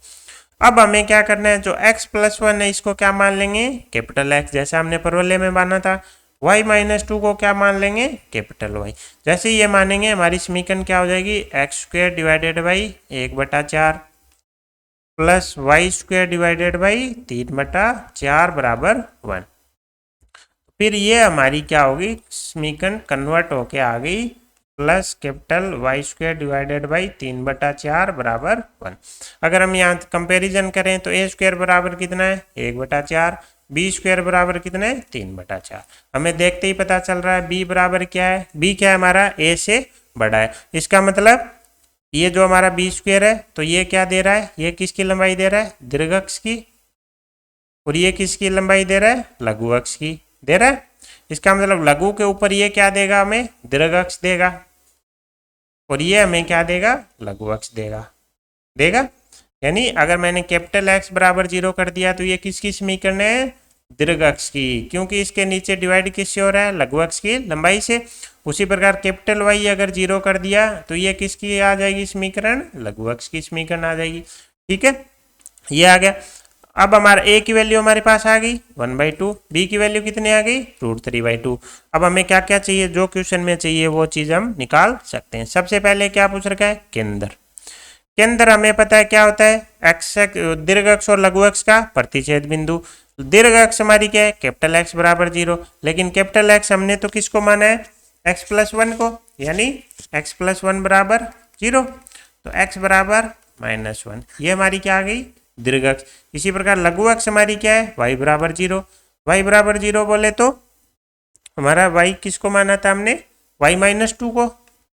अब हमें क्या करना है, जो x प्लस 1 है इसको क्या मान लेंगे कैपिटल X, जैसा हमने परवलय में माना था। y माइनस 2 को क्या मान लेंगे कैपिटल Y। जैसे ये मानेंगे हमारी समीकरण क्या हो जाएगी, x square divided by 1/4 plus y square divided by 3/4 बराबर 1। फिर ये हमारी क्या होगी, समीकरण कन्वर्ट होके आ गई plus capital y square divided by 3/4 बराबर 1। अगर हम यहाँ कंपेरिजन करें तो ए स्क्वायर बराबर कितना है 1/4, बी स्क्वायर बराबर कितना है 3/4। हमें देखते ही पता चल रहा है बी बराबर क्या है, बी क्या है हमारा ए से बड़ा है। इसका मतलब ये जो हमारा बी स्क्वायर है तो ये क्या दे रहा है, ये किसकी लंबाई दे रहा है दीर्घ अक्ष की, और ये किसकी लंबाई दे रहा है लघु अक्ष की दे रहा है। इसका मतलब लघु के ऊपर ये क्या देगा हमें दीर्घ अक्ष देगा, और ये हमें क्या देगा लघु अक्ष देगा। यानी अगर मैंने कैपिटल एक्स बराबर 0 कर दिया तो ये किसकी समीकरण है दीर्घ अक्ष की, क्योंकि इसके नीचे डिवाइड किससे हो रहा है लघु अक्ष की लंबाई से। उसी प्रकार कैपिटल वाई अगर 0 कर दिया तो ये किसकी आ जाएगी समीकरण लघु अक्ष की समीकरण आ जाएगी। ठीक है, ये आ गया। अब हमारा ए की वैल्यू हमारे पास आ गई 1/2, बी की वैल्यू कितनी आ गई √3/2। अब हमें क्या क्या चाहिए, जो क्वेश्चन में चाहिए वो चीज हम निकाल सकते हैं। सबसे पहले क्या पूछ रखा है केंद्र। केंद्र हमें पता है क्या होता है, एक्स दीर्घ अक्ष और लघु अक्ष का प्रतिच्छेद बिंदु। दीर्घ अक्ष हमारी क्या है कैपिटल एक्स बराबर 0, लेकिन कैपिटल एक्स हमने तो किसको माना है एक्स प्लस 1 को, यानी एक्स प्लस 1 बराबर 0, तो एक्स बराबर -1, ये हमारी क्या आ गई दीर्घ अक्ष। इसी प्रकार लघु अक्ष हमारी क्या है y बराबर 0, y बराबर 0 बोले तो हमारा y किसको माना था हमने y -2 को,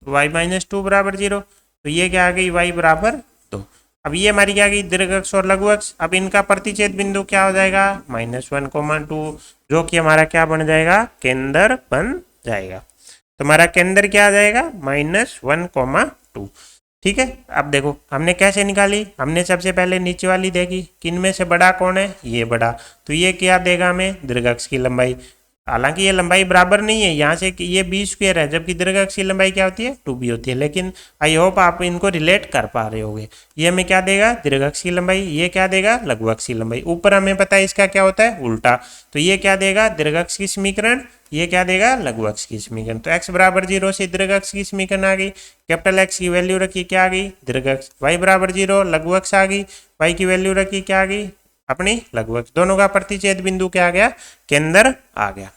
y -2 बराबर 0, तो ये क्या आ गई y बराबर 2। अब ये हमारी क्या आ गई दीर्घ अक्ष और लघु अक्ष। अब इनका प्रतिच्छेद बिंदु क्या हो जाएगा -1, 2, जो कि हमारा क्या बन जाएगा केंद्र बन जाएगा। तो हमारा केंद्र क्या आ जाएगा -1,2। ठीक है, अब देखो हमने कैसे निकाली, हमने सबसे पहले नीचे वाली देखी, किन में से बड़ा कौन है, ये बड़ा, तो ये क्या देगा हमें, दीर्घअक्ष की लंबाई। हालांकि ये लंबाई बराबर नहीं है, यहाँ से ये बी स्क्वायर है, जबकि दीर्घअक्ष की लंबाई क्या होती है 2b होती है, लेकिन आई होप आप इनको रिलेट कर पा रहे होगे। ये हमें क्या देगा, दीर्घअक्ष की लंबाई, ये क्या देगा, लघु अक्ष की लंबाई। ऊपर हमें पता है इसका क्या होता है, उल्टा, तो ये क्या देगा, दीर्घअक्ष की समीकरण, ये क्या देगा, लघु अक्ष की समीकरण। तो x बराबर 0 से दीर्घअक्ष की समीकरण आ गई, कैपिटल एक्स की वैल्यू रखी, क्या आ गई, दीर्घअक्ष। y बराबर 0 लघु अक्ष आ गई, y की वैल्यू रखी, क्या आ गई, अपनी लघु अक्ष। दोनों का प्रतिच्छेद बिंदु क्या आ गया, केंद्र आ गया।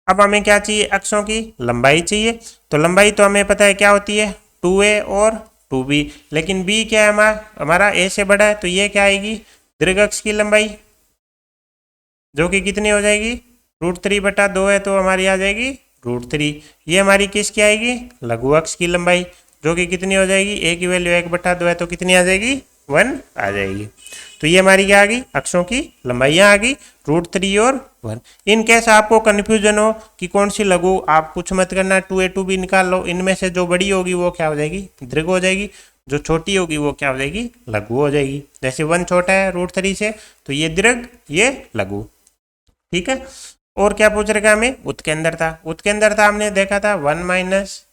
अब हमें क्या चाहिए, अक्षों की लंबाई चाहिए। तो लंबाई तो हमें पता है क्या होती है, 2a और 2b, लेकिन b क्या है, हमारा a से बड़ा है, तो ये क्या आएगी, दीर्घअक्ष की लंबाई, जो कि कितनी हो जाएगी, √3/2 है, तो हमारी आ जाएगी √3। ये हमारी किसकी आएगी, लघु अक्ष की लंबाई, जो कि कितनी हो जाएगी, a की वैल्यू 1/2 है, तो कितनी आ जाएगी, 1 आ जाएगी। तो ये हमारी क्या आ गई, अक्षों की लंबाइयाँ आ गई, √3 और 1। इन केस आपको कन्फ्यूजन हो कि कौन सी लघु, आप कुछ मत करना, 2a 2b निकाल लो, इनमें से जो बड़ी होगी वो क्या हो जाएगी, दीर्घ हो जाएगी, जो छोटी होगी वो क्या हो जाएगी, लघु हो जाएगी। जैसे 1 छोटा है √3 से, तो ये दीर्घ, ये लघु। ठीक है, और क्या पूछ रखा हमें, उत्केंद्रता। उत्केंद्रता हमने देखा था 1 माइनस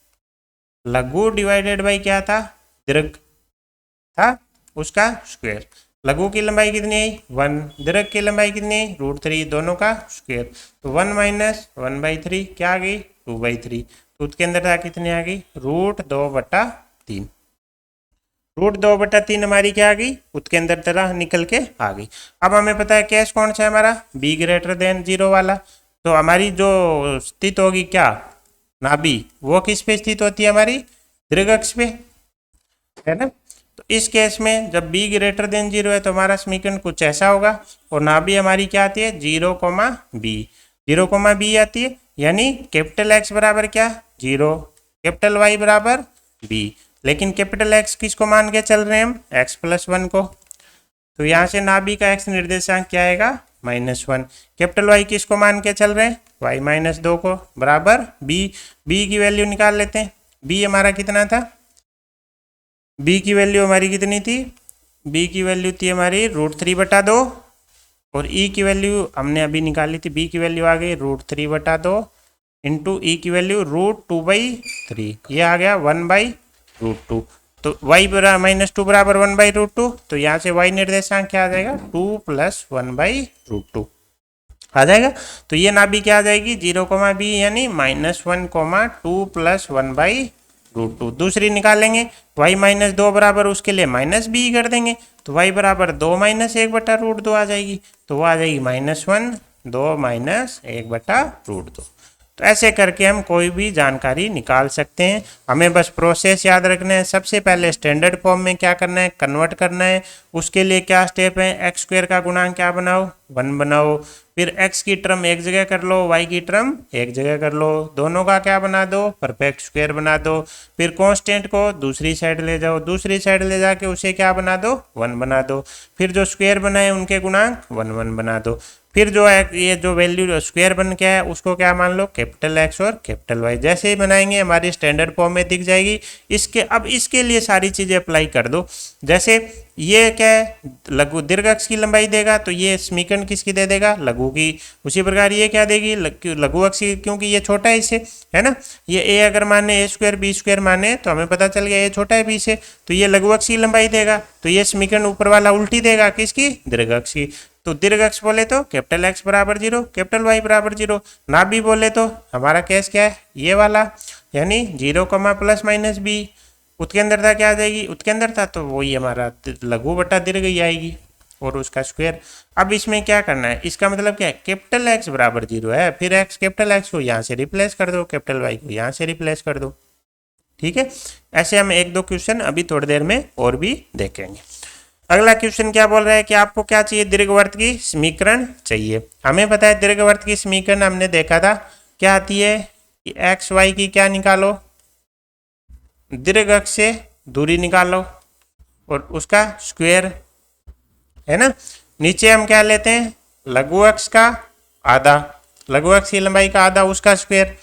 लघु डिवाइडेड बाई क्या था, दीर्घ था, उसका स्क्वायर। लघु की लंबाई कितनी आई 1, दीर्घ की लंबाई कितनी आई √3, दोनों का स्क्वायर। तो 1 माइनस 1/3 क्या आ गई, 2/3। तो उत्केंद्रता कितनी आ गई, √2/3। √2/3 हमारी क्या आ गई, उत्केंद्रता निकल के आ गई। अब हमें पता है केस कौन सा है हमारा, b>0 वाला। तो हमारी जो स्थित होगी क्या, नाभि, वो किस पे स्थित होती है, हमारी दीर्घअक्ष पे, है ना। तो इस केस में जब b>0 है तो हमारा समीकरण कुछ ऐसा होगा, और नाभि हमारी क्या आती है 0,b, 0,b आती है, यानी कैपिटल एक्स बराबर क्या 0, कैपिटल वाई बराबर b। लेकिन कैपिटल एक्स किसको मान के चल रहे हैं हम, x+1 को, तो यहाँ से नाभि का x निर्देशांक क्या आएगा -1। कैपिटल वाई किसको मान के चल रहे हैं, y-2 को, बराबर b। b की वैल्यू निकाल लेते हैं, b हमारा कितना था, b की वैल्यू हमारी कितनी थी, b की वैल्यू थी हमारी √3/2, और e की वैल्यू हमने अभी निकाली थी, b की वैल्यू आ गई √3/2 इंटू e की वैल्यू √2/3, ये आ गया 1/√2। तो y -2 बराबर 1/√2, तो यहाँ से y निर्देशांक क्या आ जाएगा 2 + 1/√2 आ जाएगा। तो ये नाभि क्या आ जाएगी 0,b, यानी -1,2 + 1/√2। दूसरी निकालेंगे, y-2 बराबर उसके लिए -b कर देंगे, तो y बराबर 2 - 1/√2 आ जाएगी, तो वो आ जाएगी -1 2 - 1/√2। तो ऐसे करके हम कोई भी जानकारी निकाल सकते हैं। हमें बस प्रोसेस याद रखना है, सबसे पहले स्टैंडर्ड फॉर्म में क्या करना है, कन्वर्ट करना है। उसके लिए क्या स्टेप है, x² का गुणांक क्या बनाओ 1 बनाओ, फिर x की टर्म एक जगह कर लो, y की टर्म एक जगह कर लो, दोनों का क्या बना दो, परफेक्ट स्क्वायर बना दो। फिर कांस्टेंट को दूसरी साइड ले जाओ, दूसरी साइड ले जाके उसे क्या बना दो 1 बना दो। फिर जो स्क्वायर बनाए उनके गुणांक 1 1 बना दो। फिर जो है ये जो वैल्यू स्क्वायर बन के है उसको क्या मान लो कैपिटल एक्स और कैपिटल वाई। जैसे ही बनाएंगे हमारी स्टैंडर्ड फॉर्म में दिख जाएगी। अब इसके लिए सारी चीज़ें अप्लाई कर दो। जैसे ये क्या है, लघु दीर्घअक्ष की लंबाई देगा तो ये समीकरण किसकी दे देगा, लघु की। उसी प्रकार ये क्या देगी, लघु अक्ष की, क्योंकि ये छोटा है इससे, है ना। ये ए अगर माने a² b² माने तो हमें पता चल गया ये छोटा है b से, तो ये लघु अक्ष की लंबाई देगा, तो ये समीकरण ऊपर वाला उल्टी देगा किसकी, दीर्घअक्ष की। तो दीर्घअक्ष बोले तो कैपिटल एक्स बराबर 0, कैपिटल वाई बराबर 0। नाभि बोले तो हमारा केस क्या है, ये वाला, यानी 0, ±b। उत्केंद्रता क्या आ जाएगी, उत्केंद्रता तो वही हमारा लघु बटा दीर्घ ही आएगी और उसका स्क्वायर। अब इसमें क्या करना है, इसका मतलब क्या है, कैपिटल एक्स बराबर 0 है, फिर एक्स कैपिटल एक्स को यहाँ से रिप्लेस कर दो, कैपिटल वाई को यहाँ से रिप्लेस कर दो। ठीक है, ऐसे हम 1-2 क्वेश्चन अभी थोड़ी देर में और भी देखेंगे। अगला क्वेश्चन क्या बोल रहा है कि आपको क्या चाहिए, दीर्घवृत्त की समीकरण चाहिए। हमें पता है दीर्घवृत्त की समीकरण हमने देखा था क्या आती है, एक्स वाई की क्या निकालो, दीर्घअक्ष से दूरी निकालो और उसका स्क्वायर, है ना। नीचे हम क्या लेते हैं, लघु अक्ष का आधा, लघु अक्ष की लंबाई का आधा, उसका स्क्वायर।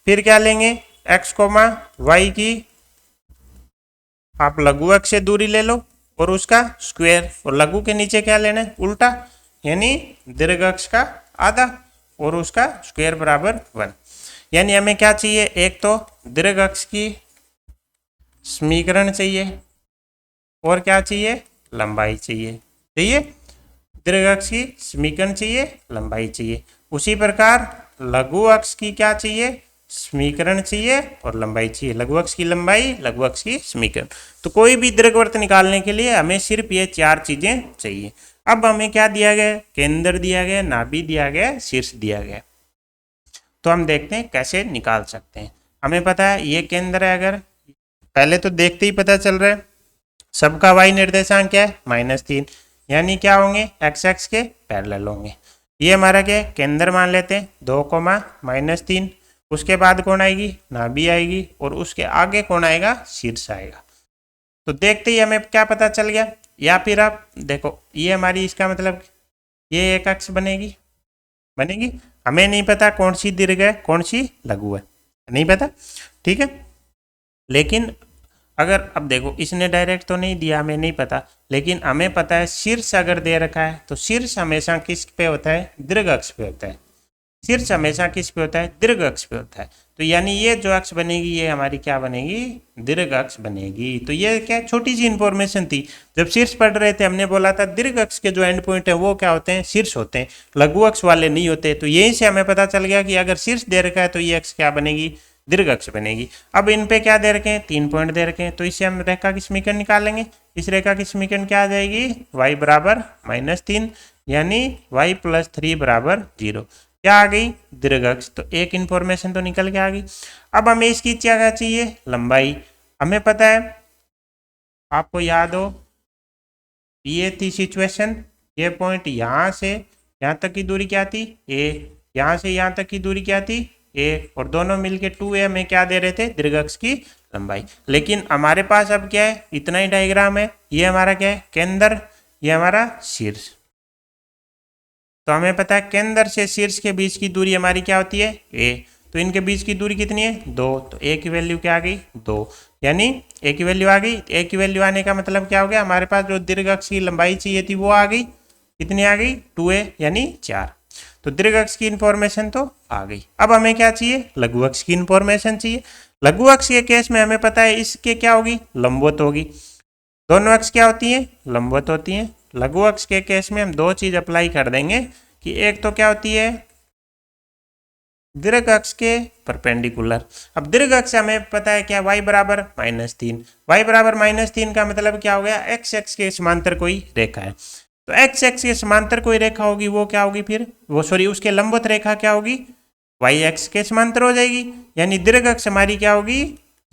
फिर क्या लेंगे, x कोमा वाई की आप लघु अक्ष से दूरी ले लो और उसका स्क्वायर, और लघु के नीचे क्या लेना है, उल्टा, यानी दीर्घ अक्ष का आधा और उसका स्क्वायर बराबर 1। यानी हमें क्या चाहिए, एक तो दीर्घ अक्ष की समीकरण चाहिए और क्या चाहिए, लंबाई चाहिए। दीर्घ अक्ष की समीकरण चाहिए, लंबाई चाहिए। उसी प्रकार लघु अक्ष की क्या चाहिए, समीकरण चाहिए और लंबाई चाहिए। लघु अक्ष की लंबाई, लघु अक्ष की समीकरण। तो कोई भी दीर्घवृत्त निकालने के लिए हमें सिर्फ ये 4 चीजें चाहिए। अब हमें क्या दिया गया, केंद्र दिया गया, नाभि दिया गया, शीर्ष दिया गया। तो हम देखते हैं कैसे निकाल सकते हैं। हमें पता है ये केंद्र है, अगर पहले तो देखते ही पता चल रहा है सबका y निर्देशांक क्या है, -3, यानी क्या होंगे, x एक्स के पैरेलल होंगे। ये हमारा क्या है, केंद्र मान लेते हैं 2, -3। उसके बाद कौन आएगी, नाभि आएगी, और उसके आगे कौन आएगा, शीर्ष आएगा। तो देखते ही हमें क्या पता चल गया। या फिर आप देखो, ये हमारी, इसका मतलब ये एक अक्ष बनेगी, हमें नहीं पता कौन सी दीर्घ है कौन सी लघु है, नहीं पता, ठीक है। लेकिन अगर अब देखो, इसने डायरेक्ट तो नहीं दिया, हमें नहीं पता, लेकिन हमें पता है शीर्ष अगर दे रखा है तो शीर्ष हमेशा किस पे होता है, दीर्घ अक्ष पे होता है। शीर्ष हमेशा किस पे होता है, दीर्घ अक्ष पे होता है। तो यानी ये जो अक्ष बनेगी ये हमारी क्या बनेगी, दीर्घ अक्ष बनेगी। तो ये क्या छोटी सी इंफॉर्मेशन थी। जब शीर्ष पढ़ रहे थे हमने बोला था दीर्घ अक्ष के जो एंड पॉइंट है वो क्या होते हैं, शीर्ष होते हैं, लघु अक्ष वाले नहीं होते। तो यहीं से हमें पता चल गया कि अगर शीर्ष दे रखा है तो ये अक्ष क्या बनेगी, दीर्घ अक्ष बनेगी। अब इन पे क्या दे रखे हैं, 3 पॉइंट दे रखे हैं, तो इससे हम रेखा की समीकरण निकालेंगे। इस रेखा की समीकरण क्या आ जाएगी, y बराबर -3, यानी y + 3 बराबर 0। क्या आ गई, दीर्घ अक्ष। तो एक इंफॉर्मेशन तो निकल के आ गई। अब हमें इसकी क्या चाहिए, लंबाई। हमें पता है, आपको याद हो, ये थी सिचुएशन, ये पॉइंट यहाँ से यहाँ तक की दूरी क्या थी, a, यहाँ से यहाँ तक की दूरी क्या थी, a, और दोनों मिलके 2a में क्या दे रहे थे, दीर्घ अक्ष की लंबाई। लेकिन हमारे पास अब क्या है, इतना ही डायग्राम है। ये हमारा क्या है, केंद्र, ये हमारा शीर्ष। तो हमें पता है केंद्र से शीर्ष के बीच की दूरी हमारी क्या होती है, a। तो इनके बीच की दूरी कितनी है, 2। तो a की वैल्यू क्या आ गई, 2, यानी a की वैल्यू आ गई। a की वैल्यू आने का मतलब क्या हो गया, हमारे पास जो दीर्घ अक्ष की लंबाई चाहिए थी वो आ गई। कितनी आ गई, 2a, यानी 4। तो दीर्घ अक्ष की इंफॉर्मेशन तो आ गई। अब हमें क्या चाहिए, लघु अक्ष की इंफॉर्मेशन चाहिए। लघु अक्ष के केस में हमें पता है इसके क्या होगी, लंबवत होगी। दोनों अक्ष क्या होती है, लंबवत होती है। लघु अक्ष के केस में हम 2 चीज अप्लाई कर देंगे कि एक तो क्या होती है, दीर्घ अक्ष के परपेंडिकुलर। अब दीर्घ अक्ष हमें पता है क्या, y बराबर -3। y बराबर -3 का मतलब क्या हो गया, x एक्स के समांतर कोई रेखा है। तो x एक्स के समांतर कोई रेखा होगी वो क्या होगी, फिर वो उसके लंबवत रेखा क्या होगी, y एक्स के समांतर हो जाएगी। यानी दीर्घ अक्ष हमारी क्या होगी,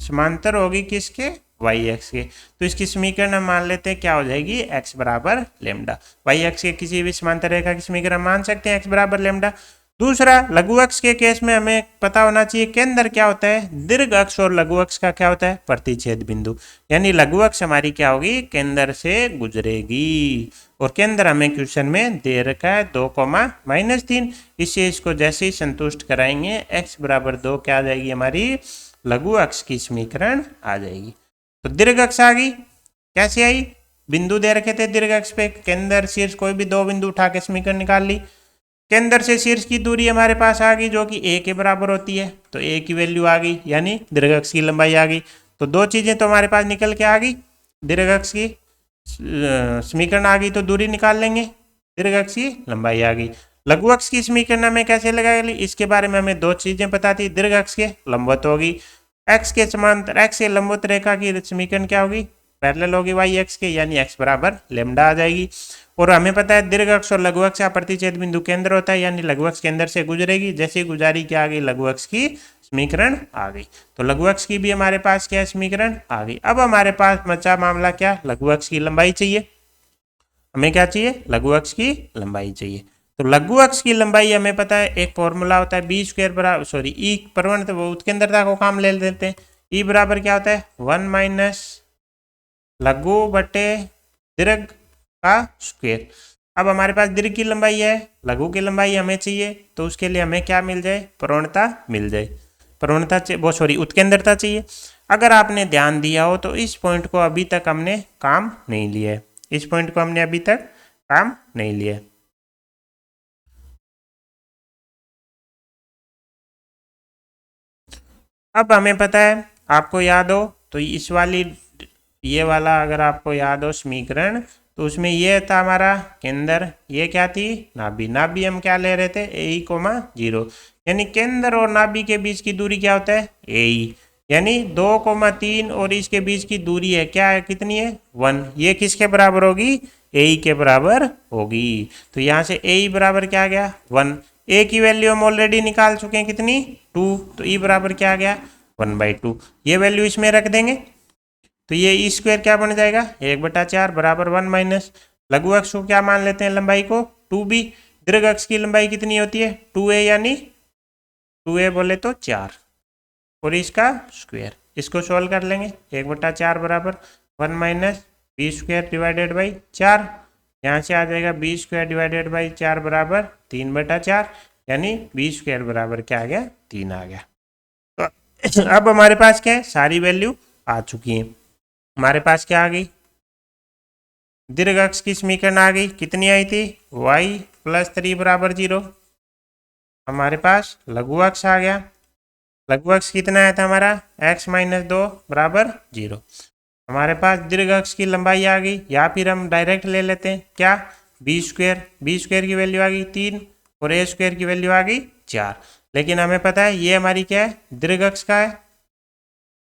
समांतर होगी किसके, y एक्स के। तो इसकी समीकरण हम मान लेते हैं क्या हो जाएगी, x बराबर लैम्डा। y एक्स के किसी भी समांतर रेखा की समीकरण मान सकते हैं x बराबर लैम्डा। दूसरा, लघु अक्ष के केस में हमें पता होना चाहिए केंद्र क्या होता है, दीर्घ अक्ष और लघु अक्ष का क्या होता है, प्रतिच्छेद बिंदु। यानी लघु अक्ष हमारी क्या होगी, केंद्र से गुजरेगी। और केंद्र हमें क्वेश्चन में दे रखा है 2, -3। इससे इसको जैसे ही संतुष्ट कराएंगे x बराबर 2 क्या आ जाएगी, हमारी लघु अक्ष की समीकरण आ जाएगी। तो दीर्घ अक्ष आ गई। कैसे आई, बिंदु दे रखे थे दीर्घ अक्ष पे, केंद्र शीर्ष कोई भी 2 बिंदु उठा के समीकरण निकाल ली। केंद्र से शीर्ष की दूरी हमारे पास आ गई जो कि a के बराबर होती है। तो a की वैल्यू आ गई, यानी दीर्घ अक्ष की लंबाई आ गई। तो 2 चीजें तो हमारे पास निकल के आ गई। दीर्घ अक्ष की समीकरण आ गई तो दूरी निकाल लेंगे, दीर्घ अक्ष की लंबाई आ गई। लघु अक्ष की समीकरण हमें कैसे लगाएगी, इसके बारे में हमें 2 चीजें पता थी। दीर्घ अक्ष के लंबवत होगी, x के समांतर, x के लंबवत रेखा की समीकरण क्या होगी, पैरेलल होगी y एक्स के, यानी x बराबर लैम्डा आ जाएगी। और हमें पता है दीर्घ अक्ष और लघु अक्ष का प्रतिच्छेद बिंदु केंद्र होता है, यानी लघु अक्ष केंद्र से गुजरेगी। जैसे गुजारी क्या आ गई, लघु अक्ष की समीकरण आ गई। तो लघु अक्ष की भी हमारे पास क्या है, समीकरण आ गई। अब हमारे पास बचा मामला क्या, लघु अक्ष की लंबाई चाहिए। हमें क्या चाहिए, लघु अक्ष की लंबाई चाहिए। तो लघु अक्ष की लंबाई हमें पता है एक फॉर्मूला होता है b² बराबर, सॉरी ई प्रवणता वो उत्केंद्रता को काम ले लेते हैं। ई बराबर क्या होता है, 1 - लघु बटे दीर्घ का स्क्वायर। अब हमारे पास दीर्घ की लंबाई है, लघु की लंबाई हमें चाहिए, तो उसके लिए हमें क्या मिल जाए, प्रवणता मिल जाए। प्रवणता वो सॉरी उत्केंद्रता चाहिए। अगर आपने ध्यान दिया हो तो इस पॉइंट को अभी तक हमने काम नहीं लिया है, इस पॉइंट को हमने अभी तक काम नहीं लिया। अब हमें पता है, आपको याद हो तो इस वाली ये वाला अगर आपको याद हो समीकरण, तो उसमें ये था हमारा केंद्र, ये क्या थी नाभि। नाभि हम क्या ले रहे थे ए कोमा 0, यानी केंद्र और नाभि के बीच की दूरी क्या होता है ए, यानी 2,3 और इसके बीच की दूरी है क्या है, कितनी है 1। ये किसके बराबर होगी ए के बराबर होगी। तो यहाँ से ए बराबर क्या आ गया 1। ए की वैल्यू हम ऑलरेडी निकाल चुके हैं कितनी 2, तो ई बराबर क्या आ गया 1/2। ये वैल्यू इसमें रख देंगे तो ये ई स्क्वायर क्या बन जाएगा 1/4 बराबर 1 माइनस लघु अक्ष को क्या मान लेते हैं लंबाई को 2b। दीर्घ अक्ष की लंबाई कितनी होती है 2a, यानी 2a बोले तो 4 और इसका स्क्वायर। इसको सोल्व कर लेंगे 1/4 बराबर 1 minus b square divided by 4। यहाँ से आ जाएगा बी स्क्वायर डिवाइडेड बाई 4 बराबर 3/4, यानी बी स्क्वायर बराबर क्या आ गया 3 आ गया। तो अब हमारे पास क्या है सारी वैल्यू आ चुकी है। हमारे पास क्या आ गई दीर्घ अक्ष की समीकरण आ गई, कितनी आई थी y + 3 बराबर 0। हमारे पास लघु अक्ष आ गया, लघु अक्ष कितना आया था हमारा x - 2 बराबर 0। हमारे पास दीर्घ अक्ष की लंबाई आ गई, या फिर हम डायरेक्ट ले लेते हैं क्या बी स्क्वायर की वैल्यू आ गई 3 और ए स्क्वायर की वैल्यू आ गई 4। लेकिन हमें पता है ये हमारी क्या है दीर्घ अक्ष का है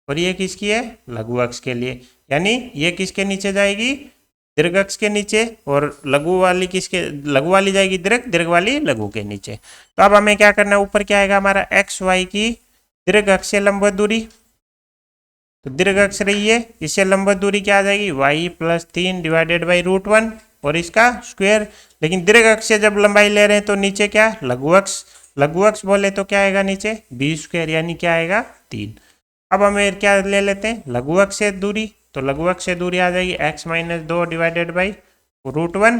और ये किसकी है लघु अक्ष के लिए, यानी ये किसके नीचे जाएगी दीर्घ अक्ष के नीचे, और लघु वाली किसके लघु वाली जाएगी दीर्घ वाली लघु के नीचे। तो अब हमें क्या करना है ऊपर क्या आएगा हमारा एक्स वाई की दीर्घ अक्ष से लंबवत दूरी, तो दीर्घ अक्ष रही है इससे लंबवत दूरी क्या आ जाएगी y + 3 डिवाइडेड बाई √1 और इसका स्क्वायर। लेकिन दीर्घ अक्ष से जब लंबाई ले रहे हैं तो नीचे क्या लघु अक्ष बोले तो क्या आएगा नीचे बी स्क्वायर, यानी क्या आएगा 3। अब हमें क्या ले लेते हैं लघु अक्ष से दूरी, तो लघु अक्ष से दूरी आ जाएगी x - 2 डिवाइडेड बाई √1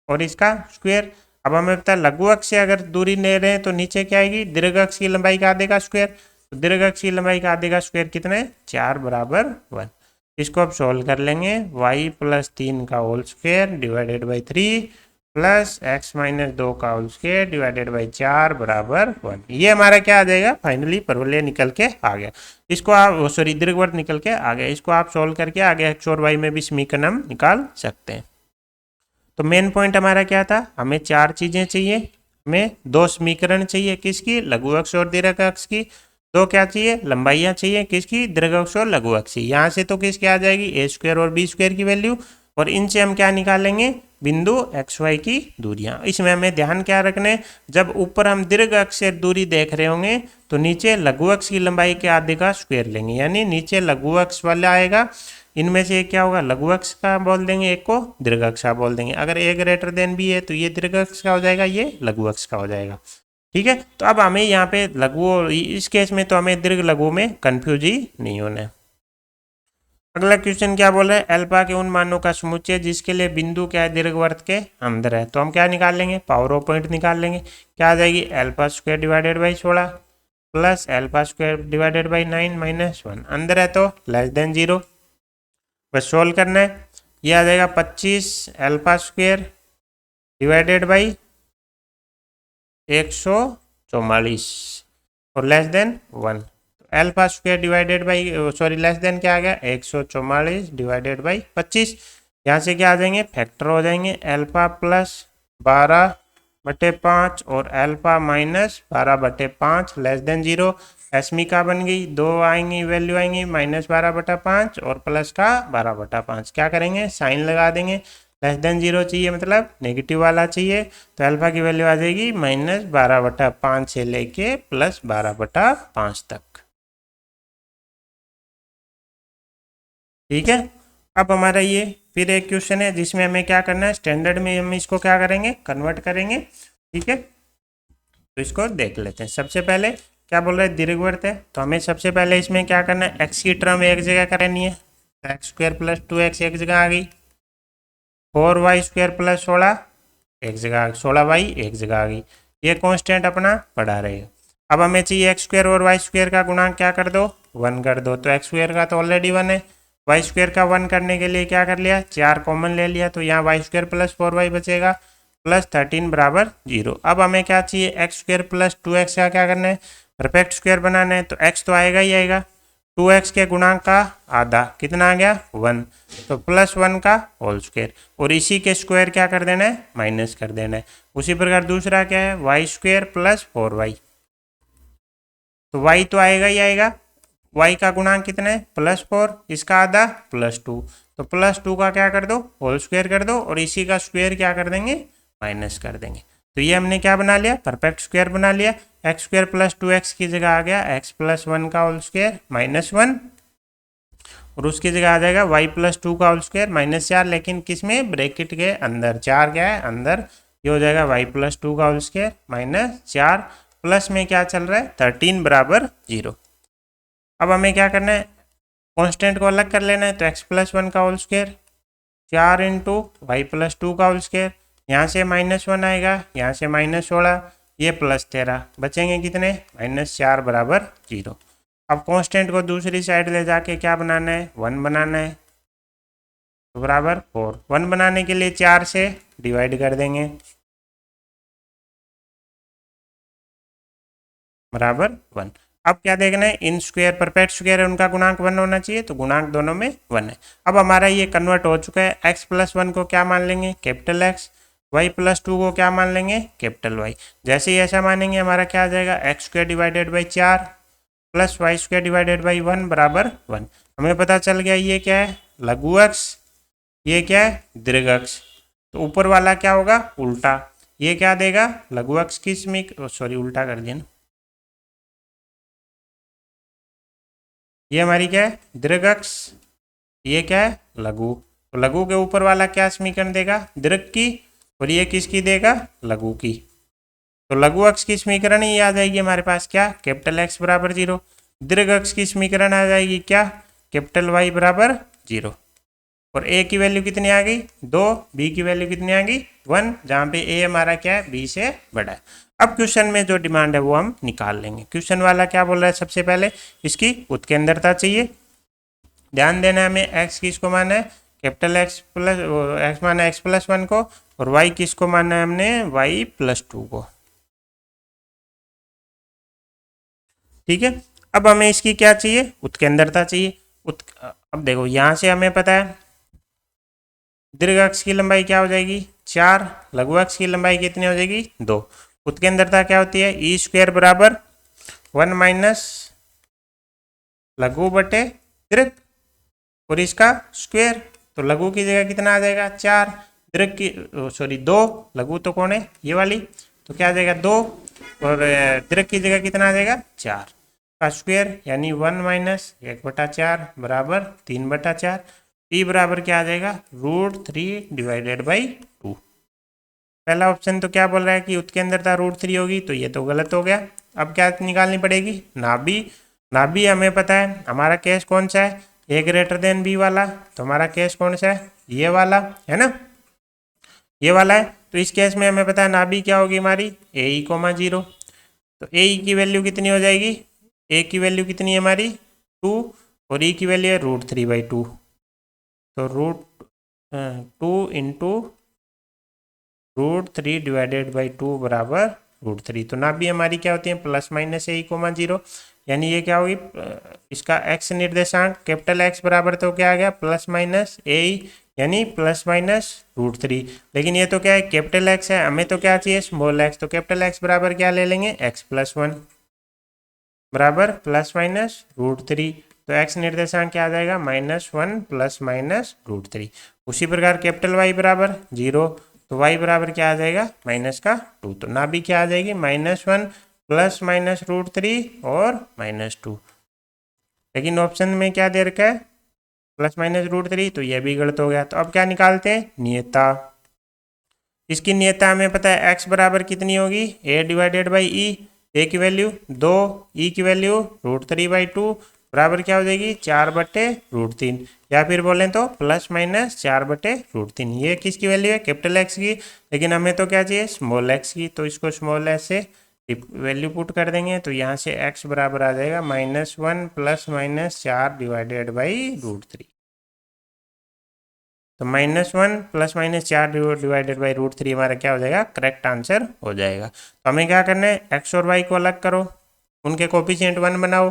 और इसका स्क्वायर। अब हमें पता है लघु अक्ष से अगर दूरी ले रहे हैं तो नीचे क्या आएगी दीर्घ अक्ष की लंबाई का आधे का स्क्वायर, तो दीर्घ अक्ष की लंबाई का आधे का स्क्वायर कितना है 4 बराबर 1। इसको अब सोल्व कर लेंगे y + 3 का whole square divided by 3 plus x - 2 का होल स्क्वायर डिवाइडेड बाई 4 बराबर 1। ये हमारा क्या आ जाएगा फाइनली परवलय निकल के आ गया। इसको आप सॉरी दीर्घवृत्त निकल के आ गया। इसको आप सोल्व करके आगे x और y में भी समीकरण हम निकाल सकते हैं। तो मेन पॉइंट हमारा क्या था, हमें 4 चीजें चाहिए, हमें 2 समीकरण चाहिए किसकी लघु अक्ष और दीर्घ अक्ष की, 2 क्या चाहिए लंबाइयां चाहिए किसकी दीर्घ अक्ष और लघु अक्ष की। यहाँ से तो किसकी आ जाएगी ए स्क्वायर और बी स्क्वायर की वैल्यू, और इनसे हम क्या निकालेंगे बिंदु एक्स वाई की दूरियां। इसमें हमें ध्यान क्या रखना है, जब ऊपर हम दीर्घ अक्ष से दूरी देख रहे होंगे तो नीचे लघु अक्ष की लंबाई के आधे का स्क्वायर लेंगे, यानी नीचे लघु अक्ष वाला आएगा, इनमें से एक क्या होगा लघु अक्ष का बोल देंगे, एक को दीर्घ अक्ष का बोल देंगे। अगर ए ग्रेटर देन बी है तो ये दीर्घ अक्ष का हो जाएगा, ये लघु अक्ष का हो जाएगा। ठीक है, तो अब हमें यहाँ पे लघु इस केस में तो हमें दीर्घ लघु में कंफ्यूज ही नहीं होना है। अगला क्वेश्चन क्या बोल रहा है, अल्फा के उन मानों का समुच्चय जिसके लिए बिंदु क्या है दीर्घवृत्त के अंदर है। तो हम क्या निकाल लेंगे पावर ऑफ पॉइंट निकाल लेंगे, क्या आ जाएगी alpha square divided by 16 plus alpha square divided by 9 - 1। अंदर है तो लेस देन 0, बस सोल्व करना है। ये आ जाएगा 25 अल्फा स्क्वायर डिवाइडेड बाई 144 और less than 1। Alpha square divided by sorry less than क्या आ गया 144 डिवाइडेड बाई 25। यहाँ से क्या आ जाएंगे फैक्टर हो जाएंगे, अल्फा प्लस 12/5 और अल्फा माइनस 12/5 लेस देन 0। एसमी का बन गई, 2 आएंगी वैल्यू आएंगी -12/5 और प्लस का 12/5। क्या करेंगे साइन लगा देंगे, लेस देन 0 चाहिए मतलब नेगेटिव वाला चाहिए, तो अल्फा की वैल्यू आ जाएगी -12/5 से लेके +12/5 तक। ठीक है, अब हमारा ये फिर एक क्वेश्चन है जिसमें हमें क्या करना है स्टैंडर्ड में हम इसको क्या करेंगे कन्वर्ट करेंगे। ठीक है, तो इसको देख लेते हैं। सबसे पहले क्या बोल रहे हैं दीर्घवृत्त है, तो हमें सबसे पहले इसमें क्या करना है एक्स की टर्म एक जगह करनी है, x² + 2x एक जगह आ गई, 4y² + 16 एक जगह, 16y एक जगह आ गई। ये कांस्टेंट अपना पड़ा रहेगा। अब हमें चाहिए एक्स स्क्वायर और वाई स्क्वायर का गुणांक क्या कर दो, 1 कर दो। तो एक्स स्क्वायर का तो ऑलरेडी 1 है, वाई स्क्वायर का 1 करने के लिए क्या कर लिया, 4 कॉमन ले लिया, तो यहाँ वाई स्क्वायर प्लस 4y बचेगा प्लस 13 बराबर 0। अब हमें क्या चाहिए, एक्स स्क्वायर प्लस 2x का क्या करना है, परफेक्ट स्क्वायर बनाना है। तो x तो आएगा ही आएगा, 2x के गुणांक का आधा कितना आ गया 1, तो प्लस 1 का होल स्क्वायर, और इसी के स्क्वायर क्या कर देना है, माइनस कर देना है। उसी प्रकार दूसरा क्या है, वाई स्क्वायर प्लस 4y, तो y तो आएगा ही आएगा, y का गुणांक कितना है प्लस 4, इसका आधा प्लस 2, तो प्लस 2 का क्या कर दो, होल स्क्वायर कर दो, और इसी का स्क्वायर क्या कर देंगे, माइनस कर देंगे। तो ये हमने क्या बना लिया, परफेक्ट स्क्वायर बना लिया। एक्स स्क्वायर प्लस 2x की जगह आ गया x प्लस 1 का होल स्क्वायर माइनस 1, और उसकी जगह आ जाएगा y प्लस 2 का होल स्क्वायर माइनस 4, लेकिन किस में, ब्रैकेट के अंदर, 4 क्या है अंदर, ये हो जाएगा y प्लस 2 का होल स्क्वायर माइनस 4, प्लस में क्या चल रहा है 13 बराबर 0। अब हमें क्या करना है, कांस्टेंट को अलग कर लेना है। तो x प्लस 1 का whole square 4 into Y plus 2 का होल स्क्वायर, यहाँ से -1 आएगा, यहाँ से -16, ये प्लस 13, बचेंगे कितने, -4 बराबर 0। अब कांस्टेंट को दूसरी साइड ले जाके क्या बनाना है, 1 बनाना है, तो बराबर 4। 1 बनाने के लिए 4 से डिवाइड कर देंगे, बराबर 1। अब क्या देखना है, इन स्क्वायर परफेक्ट स्क्वायर है, उनका गुणांक 1 होना चाहिए, तो गुणांक दोनों में 1 है। अब हमारा ये कन्वर्ट हो चुका है, x प्लस 1 को क्या मान लेंगे, कैपिटल X, y प्लस 2 को क्या मान लेंगे, कैपिटल Y। जैसे ही ऐसा मानेंगे हमारा क्या आ जाएगा, x square divided by 4 plus y square divided by 1 बराबर 1। हमें पता चल गया ये क्या है, लघु अक्ष, ये क्या है, दीर्घ अक्ष। तो ऊपर वाला क्या होगा, उल्टा, ये क्या देगा, लघु अक्ष की समीक, सॉरी उल्टा कर दिया ना, ये हमारी क्या है, दीर्घ अक्ष, ये क्या है, लघु। तो लघु के ऊपर वाला क्या समीकरण देगा, दीर्घ की, और ये किसकी देगा, लघु की। तो लघु अक्ष की समीकरण ही आ जाएगी हमारे पास क्या, कैपिटल X बराबर 0। दीर्घ अक्ष की समीकरण आ जाएगी क्या, कैपिटल Y बराबर 0। और A की वैल्यू कितनी आ गई 2, B की वैल्यू कितनी आ गई 1, जहाँ पे A हमारा क्या है, B से बड़ा है। अब क्वेश्चन में जो डिमांड है वो हम निकाल लेंगे। क्वेश्चन वाला क्या बोल रहा है, सबसे पहले इसकी उत्केंद्रता चाहिए। ध्यान देना है हमें, x किसको माना है, कैपिटल X प्लस x माना है x प्लस 1 को, और y किसको माना है हमने, y प्लस 2 को। ठीक है, अब हमें इसकी क्या चाहिए, उत्केंद्रता चाहिए। अब देखो यहाँ से हमें पता है दीर्घ अक्ष की लंबाई क्या हो जाएगी 4, लघु अक्ष की लंबाई कितनी हो जाएगी 2। उत्केंद्रता क्या होती है, ई स्क्वायर बराबर 1 माइनस लघु बटे दीर्घ, और इसका स्क्वायर, तो लघु की जगह कितना आ जाएगा 4, दीर्घ की सॉरी 2, लघु तो कौन है ये वाली, तो क्या आ जाएगा 2, और दीर्घ की जगह कितना आ जाएगा 4 का स्क्वायर, यानी 1 माइनस 1/4 बराबर 3/4। ई बराबर क्या आ जाएगा, √3 डिवाइडेड बाई 2। पहला ऑप्शन तो क्या बोल रहा है कि उत्केंद्रता √3 होगी, तो ये तो गलत हो गया। अब क्या निकालनी पड़ेगी, नाभि। नाभि हमें पता है हमारा केस कौन सा है, ए ग्रेटर देन बी वाला, तो हमारा केस कौन सा है, ये वाला है ना, ये वाला है। तो इस केस में हमें पता है नाभि क्या होगी हमारी, AE, 0। तो AE की वैल्यू कितनी हो जाएगी, ए की वैल्यू कितनी है हमारी 2, और ई की वैल्यू है √3/2, तो √2 इंटू √3 डिवाइडेड बाई 2 बराबर √3। तो नाभि हमारी क्या होती है, प्लस माइनस AE, 0, यानी ये क्या होगी, इसका x निर्देशांक कैपिटल X बराबर तो क्या आ गया, प्लस माइनस AE, यानी प्लस माइनस √3। लेकिन ये तो क्या है, कैपिटल X है, हमें तो क्या चाहिए, स्मॉल x, तो कैपिटल X बराबर क्या ले लेंगे, x प्लस 1 बराबर प्लस माइनस √3। तो x निर्देशांक क्या आ जाएगा, -1 प्लस माइनस √3। उसी प्रकार कैपिटल Y बराबर 0, तो y बराबर क्या आ जाएगा, -2। तो नाभि क्या आ जाएगी, -1 प्लस माइनस √3 और -2। लेकिन ऑप्शन में क्या दे रखा है, प्लस माइनस √3, तो यह भी गलत हो गया। तो अब क्या निकालते हैं, नियता। इसकी नियता हमें पता है x बराबर कितनी होगी, a डिवाइडेड बाई ई, ए की वैल्यू 2, ई की वैल्यू √3/2 बराबर क्या हो जाएगी 4/√3, या फिर बोलें तो प्लस माइनस 4/√3। ये किसकी वैल्यू है, कैपिटल X की, लेकिन हमें तो क्या चाहिए, स्मॉल x की, तो इसको स्मॉल s से वैल्यू पुट कर देंगे तो यहाँ से x बराबर आ जाएगा -1 ± 4 डिवाइडेड बाई √3। तो -1 ± 4 डिवाइडेड बाई √3 हमारा क्या हो जाएगा, करेक्ट आंसर हो जाएगा। तो हमें क्या करना है, x और y को अलग करो, उनके कोफिशिएंट 1 बनाओ,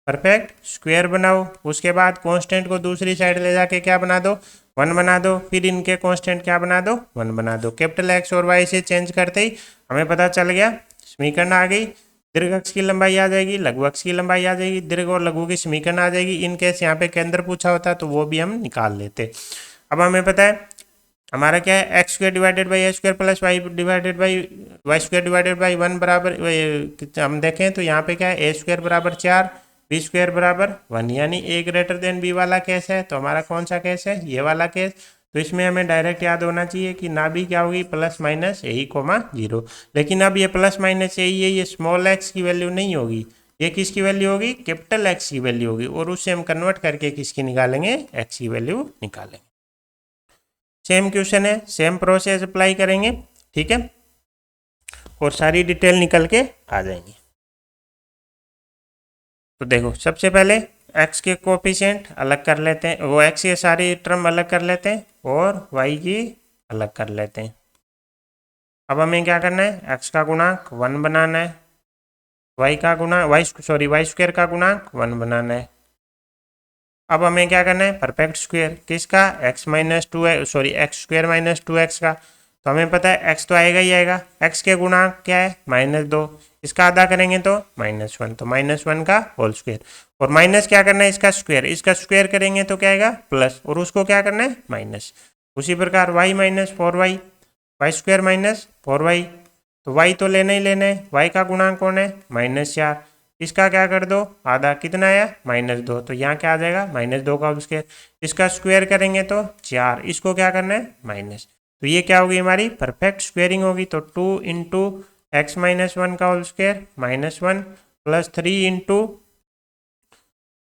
परफेक्ट स्क्वायर बनाओ, उसके बाद कांस्टेंट को दूसरी साइड ले जाके क्या बना दो, 1 बना दो, फिर इनके कांस्टेंट क्या बना दो, 1 बना दो। कैपिटल X और Y से चेंज करते ही हमें पता चल गया समीकरण आ गई। दीर्घ अक्ष की लंबाई आ जाएगी, लघु अक्ष की लंबाई आ जाएगी, दीर्घ और लघु की समीकरण आ जाएगी। इन केस यहाँ पे केंद्र पूछा होता तो वो भी हम निकाल लेते। अब हमें पता है हमारा क्या है, x² divided by a square plus y divided by y² divided by 1 बराबर, हम देखें तो यहाँ पे क्या है, a² बराबर 4, b² बराबर 1, यानी a ग्रेटर देन b वाला केस है। तो हमारा कौन सा केस है, ये वाला केस। तो इसमें हमें डायरेक्ट याद होना चाहिए कि ना भी क्या होगी, प्लस माइनस a, 0। लेकिन अब ये प्लस माइनस a है, ये स्मॉल x की वैल्यू नहीं होगी, ये किसकी वैल्यू होगी, कैपिटल X की वैल्यू होगी, और उससे हम कन्वर्ट करके किसकी निकालेंगे, x की वैल्यू निकालेंगे। सेम क्वेश्चन है, सेम प्रोसेस अप्लाई करेंगे, ठीक है, और सारी डिटेल निकल के आ जाएंगी। तो देखो सबसे पहले x के कोफिशिएंट अलग कर लेते हैं, वो x के सारी टर्म अलग कर लेते हैं और y की अलग कर लेते हैं। अब हमें क्या करना है, x का गुणांक 1 बनाना है, y स्क्वायर का गुणांक 1 बनाना है। अब हमें क्या करना है, परफेक्ट स्क्वायर किसका, x स्क्वायर माइनस 2x का। तो हमें पता है x तो आएगा ही आएगा, x के गुणांक क्या है, -2, इसका आधा करेंगे तो -1, तो -1 का होल स्क्वायर, और माइनस क्या करना है, इसका स्क्वायर करेंगे तो क्या आएगा, प्लस, और उसको क्या करना है, माइनस। उसी प्रकार y minus 4y, y square minus 4y, तो y तो लेना ही लेना है, y का गुणांक कौन है, -4, इसका क्या कर दो, आधा, कितना आया, -2, तो यहाँ क्या आ जाएगा, -2 का होल स्क्वायर, इसका स्क्वायर करेंगे तो 4, इसको क्या करना है, माइनस। तो ये क्या होगी, हमारी परफेक्ट स्क्वेयरिंग होगी। तो 2 इंटू x माइनस 1 का whole square -1 plus 3 into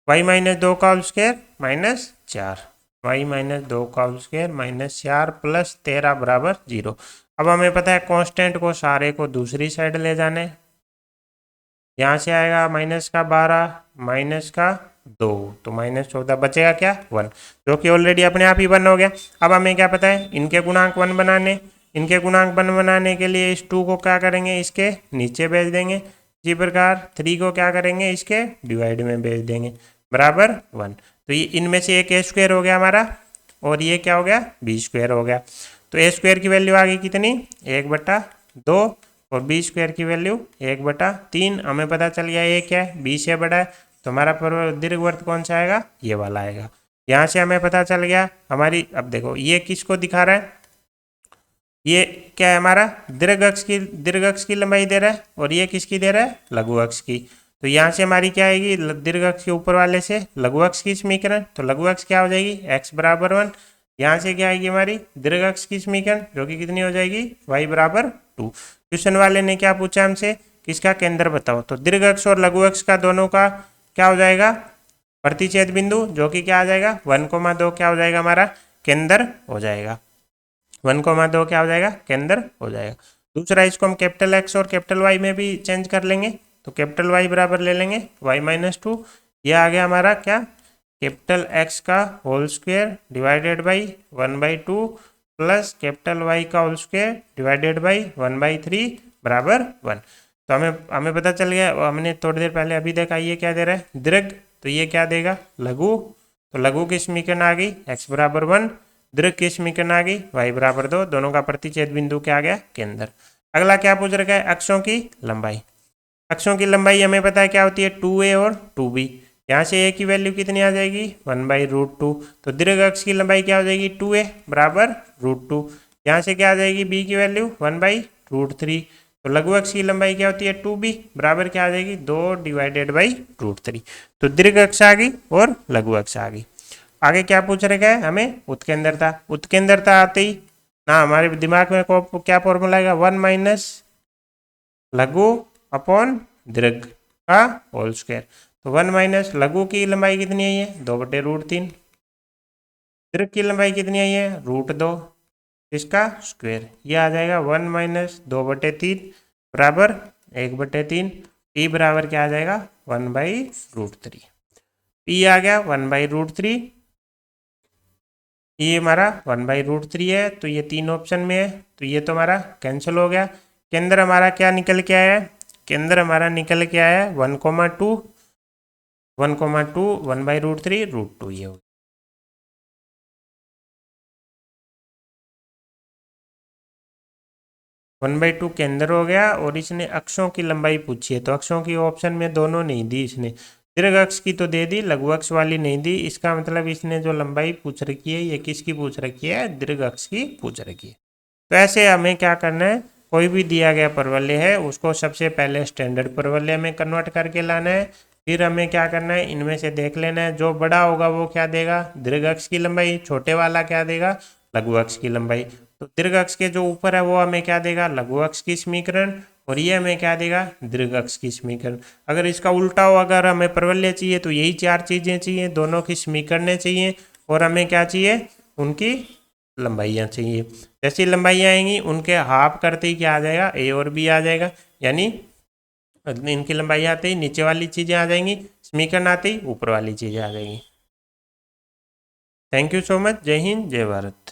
y minus 2 का होल स्क्वायर -4, y माइनस 2 का होल स्क्वायर -4 प्लस 13 बराबर 0। अब हमें पता है कांस्टेंट को सारे को दूसरी साइड ले जाना है, यहाँ से आएगा -12 -2, तो -14 बचेगा क्या, 1, जो कि ऑलरेडी अपने आप ही 1 हो गया। अब हमें क्या पता है, इनके गुणांक 1 बनाने, इनके गुणांक 1 बनाने के लिए इस 2 को क्या करेंगे, इसके नीचे भेज देंगे। इसी प्रकार 3 को क्या करेंगे, इसके डिवाइड में भेज देंगे, बराबर 1। तो ये इनमें से एक a स्क्वायर हो गया हमारा, और ये क्या हो गया, b स्क्वायर हो गया। तो a स्क्वायर की वैल्यू आ गई कितनी, 1/2, और बी स्क्वायर की वैल्यू 1/3। हमें पता चल गया a क्या है, b से बड़ा है, तो हमारा दीर्घवृत्त कौन सा आएगा, ये वाला आएगा। यहाँ से हमें पता चल गया हमारी, अब देखो ये किसको दिखा रहा है, ये क्या है हमारा, दीर्घ अक्ष की लंबाई दे रहा है, और ये किसकी दे रहा है, लघु अक्ष की। तो यहाँ से हमारी क्या आएगी, दीर्घ अक्ष के ऊपर वाले से लघु अक्ष की समीकरण, तो लघु अक्ष क्या हो जाएगी, x बराबर 1। यहाँ से क्या आएगी हमारी दीर्घ अक्ष की समीकरण, जो कि कितनी हो जाएगी, y बराबर 2। क्वेश्चन वाले ने क्या पूछा हमसे, किसका केंद्र बताओ। तो दीर्घ अक्ष और लघु अक्ष का दोनों का क्या हो जाएगा, प्रतिच्छेद बिंदु, जो कि क्या आ जाएगा, 1,2 क्या हो जाएगा, हमारा केंद्र हो जाएगा। 1,2 क्या हो जाएगा, केंद्र हो जाएगा। दूसरा, इसको हम कैपिटल X और कैपिटल Y में भी चेंज कर लेंगे, तो कैपिटल Y बराबर ले लेंगे y-2, ये आ गया हमारा क्या, कैपिटल X का whole square divided by 1/2 plus capital Y का होल स्क्वायर डिवाइडेड बाई 1/3 बराबर 1। तो हमें पता चल गया, हमने थोड़ी देर पहले अभी देखा, ये क्या दे रहा है, दीर्घ, तो ये क्या देगा, लघु, तो लघु की समीकरण आ गई x बराबर 1, दीर्घ की समीकरण आ गई y बराबर 2, दोनों का प्रतिच्छेद बिंदु क्या आ गया, केंद्र। अगला क्या पूछ रखा है, अक्षों की लंबाई। अक्षों की लंबाई हमें पता है क्या होती है, 2a और 2b। यहाँ से a की वैल्यू कितनी आ जाएगी, 1/√2, तो दीर्घ अक्ष की लंबाई क्या हो जाएगी, 2a बराबर √2। यहाँ से क्या आ जाएगी, b की वैल्यू 1/√3, तो लघु अक्ष की लंबाई क्या होती है, 2b बराबर क्या आ जाएगी, 2/√3। तो दीर्घ अक्ष आ गई और लघु अक्ष आ गई। आगे क्या पूछ रखा है हमें, उत्केंद्रता। उत्केंद्रता आते ही ना हमारे दिमाग में क्या फॉर्मूला आएगा, 1 माइनस लघु अपॉन दीर्घ का होल स्क्वायर। तो 1 माइनस लघु की लंबाई कितनी आई है, 2/√3, दीर्घ की लंबाई कितनी आई है, √2, इसका स्क्वायर, ये आ जाएगा 1 माइनस 2/3 बराबर 1/3, टी बराबर क्या आ जाएगा 1/√3। पी आ गया 1/√3, ये हमारा 1/√3 है, तो ये 3 ऑप्शन में है, तो ये तो हमारा कैंसिल हो गया। केंद्र हमारा क्या निकल के आया है, केंद्र हमारा निकल के आया है 1,2, 1,2, 1/√3 √2 ये हो गया। वन बाई टू केंद्र हो गया, और इसने अक्षों की लंबाई पूछी है, तो अक्षों की ऑप्शन में दोनों नहीं दी इसने, दीर्घ अक्ष की तो दे दी, लघु अक्ष वाली नहीं दी। इसका मतलब इसने जो लंबाई पूछ रखी है ये किसकी पूछ रखी है, दीर्घ अक्ष की पूछ रखी है। तो ऐसे हमें क्या करना है, कोई भी दिया गया परवलय है उसको सबसे पहले स्टैंडर्ड परवलय में कन्वर्ट करके लाना है, फिर हमें क्या करना है, इनमें से देख लेना है, जो बड़ा होगा वो क्या देगा, दीर्घ अक्ष की लंबाई, छोटे वाला क्या देगा, लघु अक्ष की लंबाई। तो दीर्घ अक्ष के जो ऊपर है वो हमें क्या देगा, लघु अक्ष की समीकरण, और ये हमें क्या देगा, दीर्घ अक्ष की समीकरण। अगर इसका उल्टा हो, अगर हमें परवलय चाहिए तो यही 4 चीजें चाहिए, दोनों की समीकरणें चाहिए, और हमें क्या चाहिए, उनकी लंबाइयाँ चाहिए। जैसी लंबाइयाँ आएंगी उनके हाफ करते ही क्या आ जाएगा, ए और बी आ जाएगा, यानी इनकी लंबाई आते ही नीचे वाली चीजें आ जाएंगी, समीकरण आते ही ऊपर वाली चीजें आ जाएंगी। Thank you so much. जय हिंद, जय भारत।